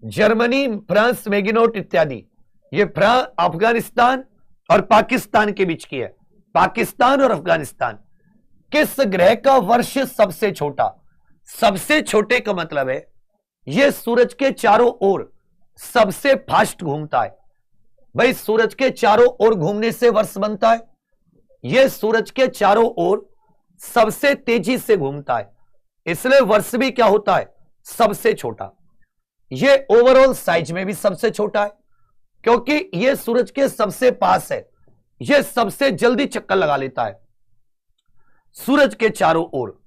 जर्मनी फ्रांस मैगिनोट इत्यादि। ये अफगानिस्तान और पाकिस्तान के बीच की है। पाकिस्तान और अफगानिस्तान। किस ग्रह का वर्ष सबसे छोटा? सबसे छोटे का मतलब है यह सूरज के चारों ओर सबसे फास्ट घूमता है। भाई सूरज के चारों ओर घूमने से वर्ष बनता है। यह सूरज के चारों ओर सबसे तेजी से घूमता है, इसलिए वर्ष भी क्या होता है? सबसे छोटा। यह ओवरऑल साइज में भी सबसे छोटा है। क्योंकि यह सूरज के सबसे पास है, यह सबसे जल्दी चक्कर लगा लेता है सूरज के चारों ओर।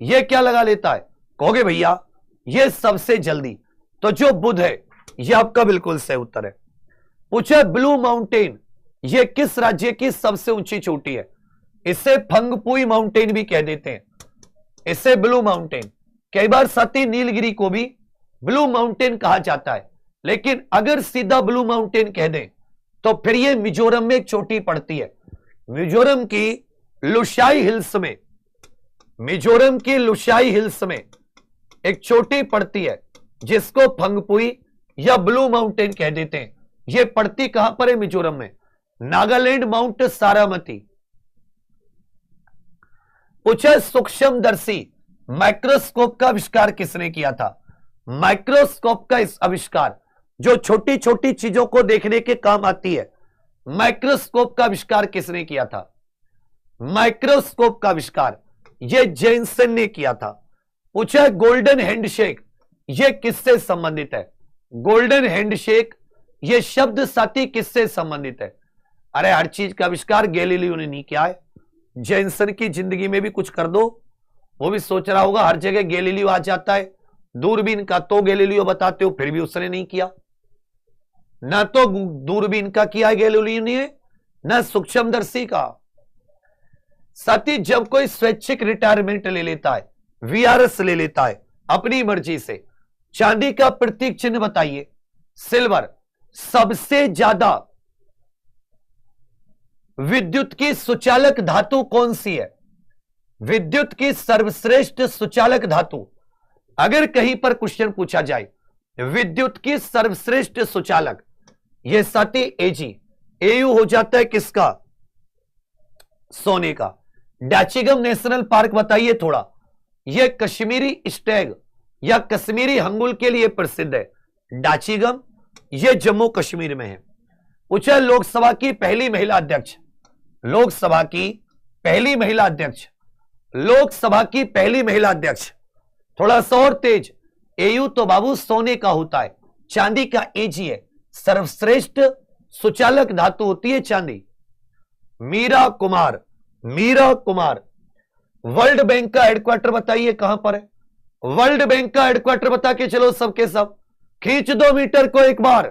यह क्या लगा लेता है? कहोगे भैया यह सबसे जल्दी, तो जो बुध है यह आपका बिल्कुल सही उत्तर है। पूछा ब्लू माउंटेन यह किस राज्य की सबसे ऊंची चोटी है? इसे फंगपुई माउंटेन भी कह देते हैं, इसे ब्लू माउंटेन। कई बार सती नीलगिरी को भी ब्लू माउंटेन कहा जाता है, लेकिन अगर सीधा ब्लू माउंटेन कह दें तो फिर यह मिजोरम में एक चोटी पड़ती है। मिजोरम की लुशाई हिल्स में, मिजोरम की लुशाई हिल्स में एक चोटी पड़ती है जिसको फंगपुई या ब्लू माउंटेन कह देते हैं। यह पड़ती कहां पर है? मिजोरम में। नागालैंड माउंट सारामती। पूछा सूक्ष्मदर्शी माइक्रोस्कोप का आविष्कार किसने किया था? माइक्रोस्कोप का इस आविष्कार जो छोटी छोटी चीजों को देखने के काम आती है, माइक्रोस्कोप का आविष्कार किसने किया था? माइक्रोस्कोप का आविष्कार यह जेनसन ने किया था। पूछा गोल्डन हैंडशेक यह किससे संबंधित है? गोल्डन हैंडशेक यह शब्द साथी किससे संबंधित है? अरे हर चीज का आविष्कार गैलीलियो ने नहीं किया है। जेनसन की जिंदगी में भी कुछ कर दो, वो भी सोच रहा होगा हर जगह गैलीलियो आ जाता है। दूरबीन का तो गैलीलियो बताते हो, फिर भी उसने नहीं किया। ना तो दूरबीन का किया है गैलीलियो ने, ना सूक्ष्मदर्शी का। साथी जब कोई स्वैच्छिक रिटायरमेंट ले लेता है, वीआरएस ले लेता है अपनी मर्जी से, चांदी का प्रतीक चिन्ह बताइए। सिल्वर। सबसे ज्यादा विद्युत की सुचालक धातु कौन सी है? विद्युत की सर्वश्रेष्ठ सुचालक धातु, अगर कहीं पर क्वेश्चन पूछा जाए विद्युत की सर्वश्रेष्ठ सुचालक, यह साथी एजी। एयू हो जाता है किसका? सोने का। डाचिगम नेशनल पार्क बताइए थोड़ा। यह कश्मीरी स्टैग या कश्मीरी हंगुल के लिए प्रसिद्ध है। डाचिगम यह जम्मू कश्मीर में है। पूछा लोकसभा की पहली महिला अध्यक्ष, लोकसभा की पहली महिला अध्यक्ष, लोकसभा की पहली महिला अध्यक्ष। थोड़ा सा और तेज। एयू तो बाबू सोने का होता है, चांदी का एजी है। सर्वश्रेष्ठ सुचालक धातु होती है चांदी। मीरा कुमार, मीरा कुमार। वर्ल्ड बैंक का हेडक्वार्टर बताइए कहां पर है? वर्ल्ड बैंक का हेडक्वार्टर बता के चलो सबके सब। खींच दो मीटर को एक बार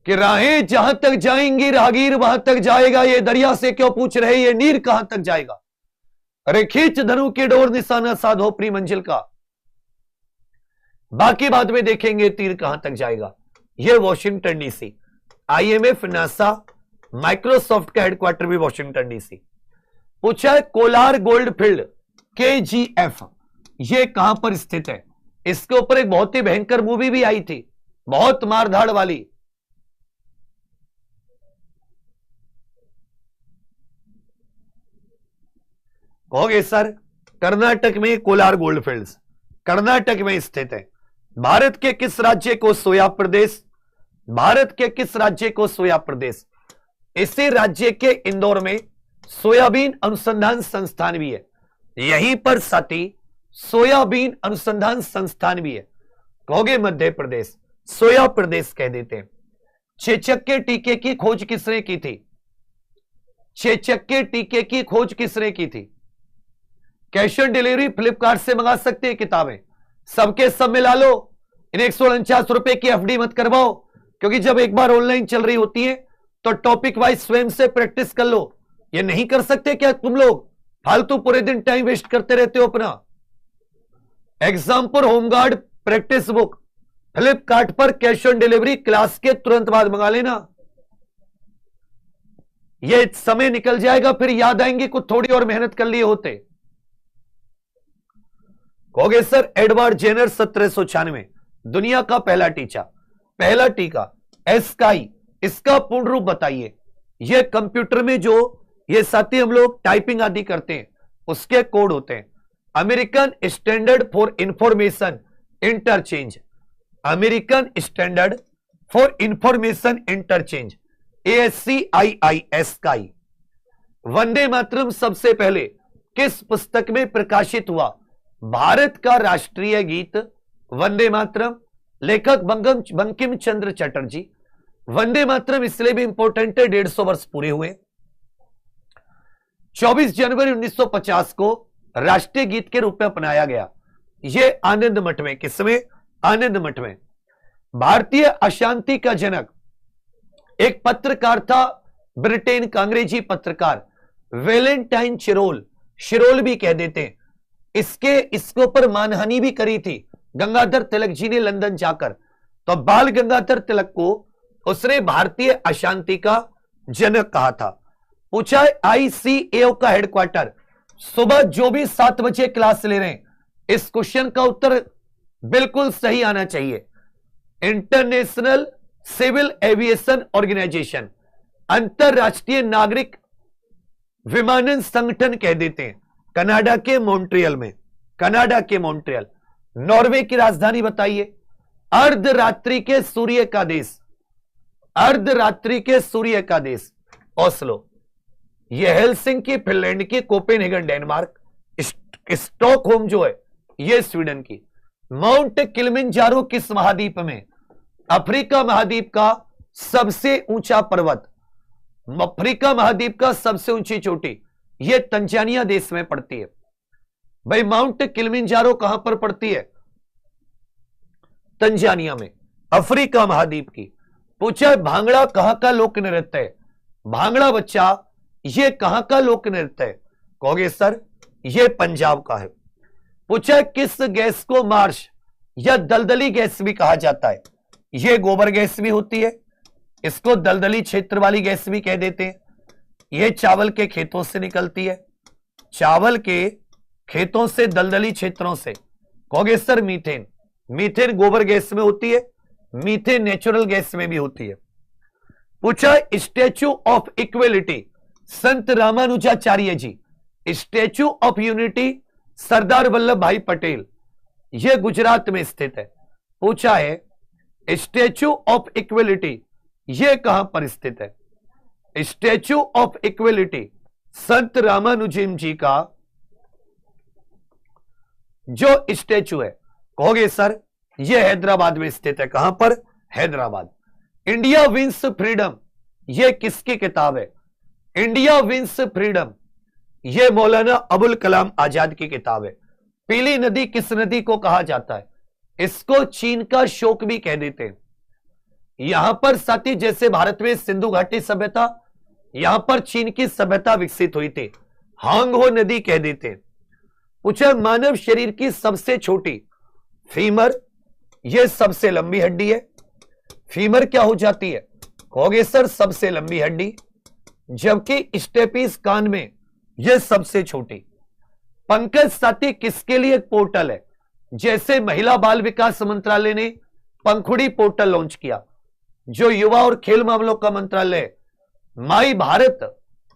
कि राहें जहां तक जाएंगी राहगीर वहां तक जाएगा। ये दरिया से क्यों पूछ रहे, ये नीर कहां तक जाएगा? अरे खींच धनु की डोर निशाना साधो अपनी मंजिल का, बाकी बाद में देखेंगे तीर कहां तक जाएगा। यह Washington DC. IMF, NASA, Microsoft का हेडक्वार्टर भी वॉशिंगटन डीसी। पूछा है कोलार गोल्ड फील्ड केजीएफ ये कहां पर स्थित है? इसके ऊपर एक बहुत ही भयंकर मूवी भी आई थी, बहुत मारधाड़ वाली। कहोगे सर कर्नाटक में कोलार गोल्ड फील्ड्स कर्नाटक में स्थित है। भारत के किस राज्य को सोया प्रदेश? भारत के किस राज्य को सोया प्रदेश? इसी राज्य के इंदौर में सोयाबीन अनुसंधान संस्थान भी है। यहीं पर साथी सोयाबीन अनुसंधान संस्थान भी है। कहोगे मध्य प्रदेश, सोया प्रदेश कह देते हैं। चेचक के टीके की खोज किसने की थी? चेचक के टीके की खोज किसने की थी? कैश ऑन डिलीवरी फ्लिपकार्ट से मंगा सकते हैं किताबें, सबके सब मिला लो। इन 149 रुपए की एफडी मत करवाओ, क्योंकि जब एक बार ऑनलाइन चल रही होती है तो टॉपिक वाइज स्वयं से प्रैक्टिस कर लो। ये नहीं कर सकते क्या तुम लोग? फालतू पूरे दिन टाइम वेस्ट करते रहते हो अपना। एग्जाम पर होमगार्ड प्रैक्टिस बुक फ्लिपकार्ट पर कैश ऑन डिलीवरी क्लास के तुरंत बाद मंगा लेना। ये समय निकल जाएगा, फिर याद आएंगे कुछ थोड़ी और मेहनत कर लिए होते। कहोगे सर एडवर्ड जेनर 1796 दुनिया का पहला टीका स्काई, इसका पूर्ण रूप बताइए। यह कंप्यूटर में जो ये साथी हम लोग टाइपिंग आदि करते हैं उसके कोड होते हैं। American standard for information interchange, American standard for information interchange ASCII ASCII. Vande Mataram सबसे पहले किस पुस्तक में प्रकाशित हुआ? भारत का राष्ट्रीय गीत वंदे मातरम लेखक बंकिम चंद्र चटर्जी। वंदे मातरम इसलिए भी इंपॉर्टेंट है, 150 वर्ष पूरे हुए। 24 जनवरी 1950 को राष्ट्रीय गीत के रूप में अपनाया गया, यह आनंद मठ में। किसमें? आनंद मठ में। भारतीय अशांति का जनक एक पत्रकार था, ब्रिटेन का अंग्रेजी पत्रकार वेलेंटाइन शिरोल भी कह देते हैं। इसके ऊपर मानहानि भी करी थी गंगाधर तिलक जी ने लंदन जाकर। तो बाल गंगाधर तिलक को उसने भारतीय अशांति का जनक कहा था। पूछा ICAO का हेडक्वार्टर, सुबह जो भी 7 बजे क्लास ले रहे हैं, इस क्वेश्चन का उत्तर बिल्कुल सही आना चाहिए। इंटरनेशनल सिविल एविएशन ऑर्गेनाइजेशन, अंतरराष्ट्रीय नागरिक विमानन संगठन कह देते हैं। कनाडा के मॉन्ट्रियल में, कनाडा के मॉन्ट्रियल। नॉर्वे की राजधानी बताइए। अर्धरात्रि के सूर्य का देश, अर्धरात्रि के सूर्य का देश ओस्लो। यह हेलसिंकी फिनलैंड की, कोपेनहेगन डेनमार्क, स्टॉकहोम जो है यह स्वीडन की। माउंट किलिमंजारो किस महाद्वीप में? अफ्रीका महाद्वीप का सबसे ऊंचा पर्वत, अफ्रीका महाद्वीप का सबसे ऊंची चोटी यह तंजानिया देश में पड़ती है। भाई माउंट किलिमंजारो कहां पर पड़ती है? तंजानिया में, अफ्रीका महाद्वीप की। पूछा भांगड़ा कहां का लोक नृत्य है? भांगड़ा बच्चा यह कहां का लोक नृत्य है? कहोगे सर यह पंजाब का है। पूछा किस गैस को मार्श या दलदली गैस भी कहा जाता है? यह गोबर गैस भी होती है, इसको दलदली क्षेत्र वाली गैस भी कह देते हैं। यह चावल के खेतों से निकलती है, चावल के खेतों से, दलदली क्षेत्रों से। कहोगे सर मीथेन, मीथेन गोबर गैस में होती है, मीथेन नेचुरल गैस में भी होती है। पूछा statue of equality Sant Ramanujacharya ji, statue of unity Sardar Vallabh भाई पटेल, यह गुजरात में स्थित है। पूछा है स्टैच्यू ऑफ इक्वेलिटी यह कहां पर स्थित है? स्टैच्यू ऑफ इक्वेलिटी संत रामानुजम जी का जो स्टैच्यू है, कहोगे सर यह हैदराबाद में स्थित है। कहां पर? हैदराबाद। इंडिया विंस फ्रीडम यह किसकी किताब है? इंडिया विंस फ्रीडम यह मौलाना अबुल कलाम आजाद की किताब है। पीली नदी किस नदी को कहा जाता है? इसको चीन का शोक भी कह देते हैं। यहां पर साथी जैसे भारत में सिंधु घाटी सभ्यता, यहां पर चीन की सभ्यता विकसित हुई थी, हांगहो नदी कह देते हैं। पूछा मानव शरीर की सबसे छोटी फीमर, यह सबसे लंबी हड्डी है। फीमर क्या हो जाती है? कहोगे सर सबसे लंबी हड्डी, जबकि स्टेपिस कान में यह सबसे छोटी। पंकज साथी किसके लिए एक पोर्टल है? जैसे महिला बाल विकास मंत्रालय ने पंखुड़ी पोर्टल लॉन्च किया, जो युवा और खेल मामलों का मंत्रालय माई भारत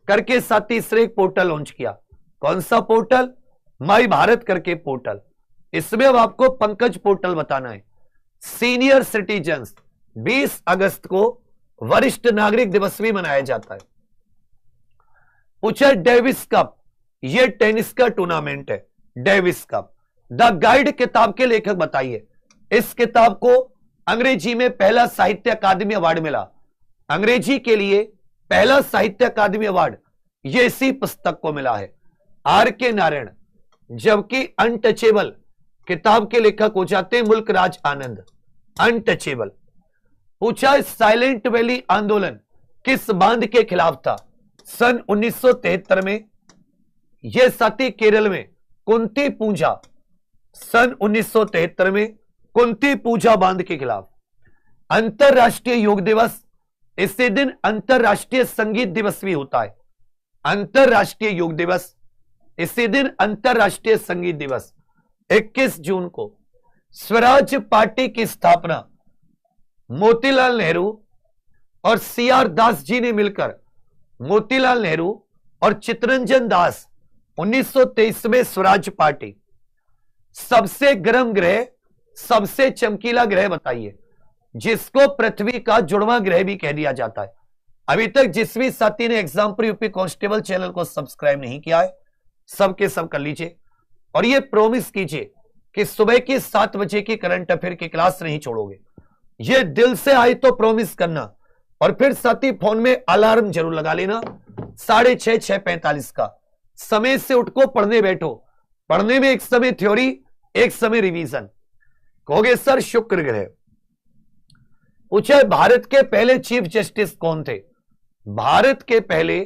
करके साथी तीसरे एक पोर्टल लॉन्च किया। कौन सा पोर्टल? माई भारत करके पोर्टल। इसमें अब आपको पंकज पोर्टल बताना है। सीनियर सिटीजन्स 20 अगस्त को वरिष्ठ नागरिक दिवस भी मनाया जाता है। पूछा डेविस कप यह टेनिस का टूर्नामेंट है, डेविस कप। द गाइड किताब के लेखक बताइए। इस किताब को अंग्रेजी में पहला साहित्य अकादमी अवार्ड मिला, अंग्रेजी के लिए पहला साहित्य अकादमी अवार्ड यह इसी पुस्तक को मिला है, R.K. नारायण। जबकि अनटचेबल किताब के लेखक हो जाते हैं मुल्क राज आनंद, अनटचेबल। पूछा साइलेंट वैली आंदोलन किस बांध के खिलाफ था? सन 1973 में। यह साथी केरल में कुंती पूजा, सन 1973 में कुंती पूजा बांध के खिलाफ। अंतरराष्ट्रीय योग दिवस, इसी दिन अंतरराष्ट्रीय संगीत दिवस भी होता है। अंतरराष्ट्रीय योग दिवस, इसी दिन अंतरराष्ट्रीय संगीत दिवस। 21 जून को स्वराज पार्टी की स्थापना मोतीलाल नेहरू और CR दास जी ने मिलकर, मोतीलाल नेहरू और चित्तरंजन दास 1923 में स्वराज पार्टी। सबसे गर्म ग्रह, सबसे चमकीला ग्रह बताइए, जिसको पृथ्वी का जुड़वां ग्रह भी कह दिया जाता है। अभी तक जिस भी साथी ने एग्जाम्पल यूपी कांस्टेबल चैनल को सब्सक्राइब नहीं किया है, सबके सब कर लीजिए और ये प्रॉमिस कीजिए कि सुबह की 7 बजे की करंट अफेयर की क्लास नहीं छोड़ोगे। ये दिल से आई तो प्रॉमिस करना, और फिर साथ ही फोन में अलार्म जरूर लगा लेना 6:30 6:45 का। समय से उठ को पढ़ने बैठो। पढ़ने में एक समय थ्योरी, एक समय रिवीजन। कहोगे सर शुक्र ग्रह। पूछे भारत के पहले चीफ जस्टिस कौन थे? भारत के पहले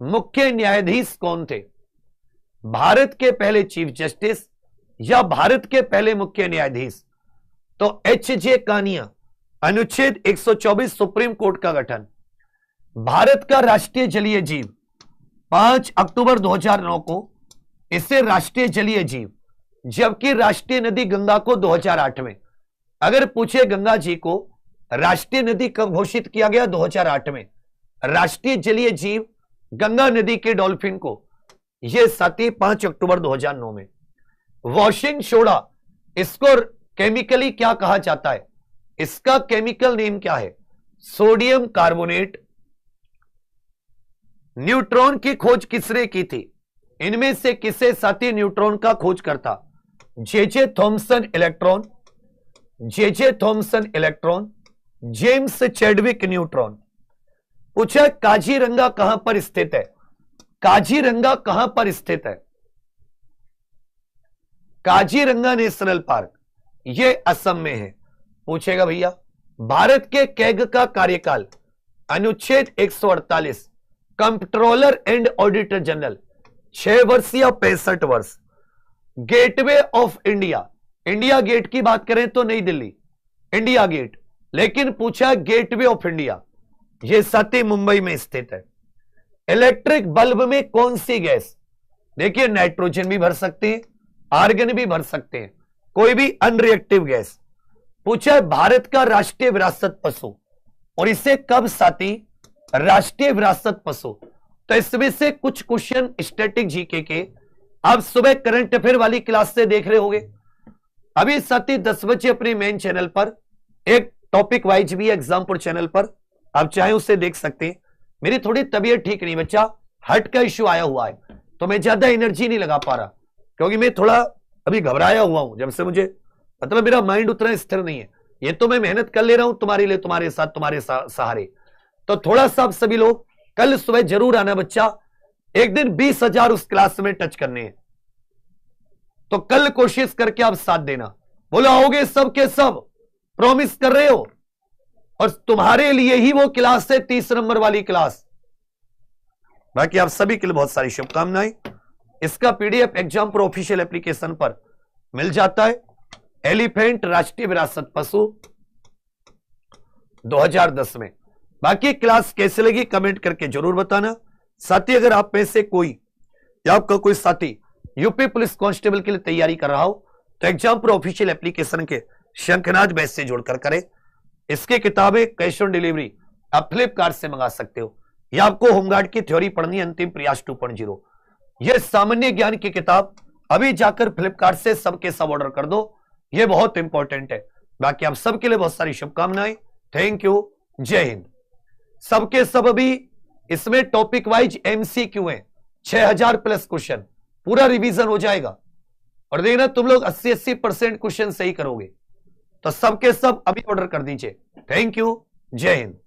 मुख्य न्यायाधीश कौन थे? भारत के पहले चीफ जस्टिस या भारत के पहले मुख्य न्यायाधीश? तो H.J. कानिया। अनुच्छेद 124 सुप्रीम कोर्ट का गठन। भारत का राष्ट्रीय जलीय जीव 5 अक्टूबर 2009 को इसे राष्ट्रीय जलीय जीव, जबकि राष्ट्रीय नदी गंगा को 2008 में। अगर पूछे गंगा जी को राष्ट्रीय नदी कब घोषित किया गया? 2008 में। राष्ट्रीय जलीय जीव गंगा नदी के डॉल्फिन को यह साथी 5 अक्टूबर 2009 में। वॉशिंग सोडा, इसको केमिकली क्या कहा जाता है? इसका केमिकल नेम क्या है? Sodium carbonate. न्यूट्रॉन की खोज किसने की थी? इनमें से किसे साथी न्यूट्रॉन का खोज करता? J.J. Thomson electron, J.J. Thomson electron, James Chadwick neutron. पूछा काजीरंगा कहां पर स्थित है? काजीरंगा कहां पर स्थित है? काजीरंगा नेशनल पार्क यह असम में है। पूछेगा भैया भारत के कैग का कार्यकाल? अनुच्छेद 148 कंप्ट्रोलर एंड ऑडिटर जनरल 6 वर्ष या 65 वर्ष। Gateway of India, India Gate की बात करें तो नई दिल्ली इंडिया गेट, लेकिन पूछा गेटवे ऑफ इंडिया यह सती मुंबई में स्थित है। इलेक्ट्रिक बल्ब में कौन सी गैस? देखिए नाइट्रोजन भी भर सकते हैं, आर्गन भी भर सकते हैं, कोई भी अनरिएक्टिव गैस। पूछा भारत का राष्ट्रीय विरासत पशु, और इसे कब साथी राष्ट्रीय विरासत पशु? तो इसमें से कुछ क्वेश्चन स्टैटिक जीके के आप सुबह करंट अफेयर वाली क्लास से देख रहे होंगे। अभी साथी 10 बजे अपने मेन चैनल पर एक टॉपिक वाइज भी एग्जाम्पल चैनल पर आप चाहे उससे देख सकते हैं। मेरी थोड़ी तबीयत ठीक नहीं बच्चा, हार्ट का इश्यू आया हुआ है, तो मैं ज्यादा एनर्जी नहीं लगा पा रहा, क्योंकि मैं थोड़ा अभी घबराया हुआ हूं। जब से मुझे मतलब मेरा माइंड उतना स्थिर नहीं है। ये तो मैं मेहनत कर ले रहा हूं तुम्हारे लिए, तुम्हारे साथ, तुम्हारे सहारे। तो थोड़ा सा आप सभी लोग कल सुबह जरूर आना बच्चा। एक दिन 20,000 उस क्लास में टच करने हैं, तो कल कोशिश करके आप साथ देना। बोलो आओगे सब के सब? प्रॉमिस कर रहे हो? और तुम्हारे लिए ही वो क्लास है 30 नंबर वाली क्लास। बाकी आप सभी के लिए बहुत सारी शुभकामनाएं। इसका PDF exam pro official application पर मिल जाता है। एलिफेंट राष्ट्रीय विरासत पशु 2010 में। बाकी क्लास कैसे लगी कमेंट करके जरूर बताना। साथी अगर आप में से कोई या आपका कोई साथी यूपी पुलिस कांस्टेबल के लिए तैयारी कर रहा हो तो एग्जाम प्रो ऑफिशियल एप्लीकेशन के शंखनाद बैच से जुड़कर करें। इसकी किताबें कैश ऑन डिलीवरी आप फ्लिपकार्ट से मंगा सकते हो, या आपको होमगार्ड की थ्योरी पढ़नी है अंतिम प्रयास 2.0, यह सामान्य ज्ञान की किताब अभी जाकर फ्लिपकार्ट से सबके सब ऑर्डर कर दो, यह बहुत इंपॉर्टेंट है। बाकी आप सबके लिए बहुत सारी शुभकामनाएं। थैंक यू, जय हिंद। सबके सब अभी इसमें टॉपिक वाइज एमसीक्यू है, 6000 प्लस क्वेश्चन, पूरा रिवीजन हो जाएगा। और देखना तुम लोग 80% क्वेश्चन सही करोगे। तो सबके सब अभी ऑर्डर कर दीजिए। थैंक यू, जय हिंद।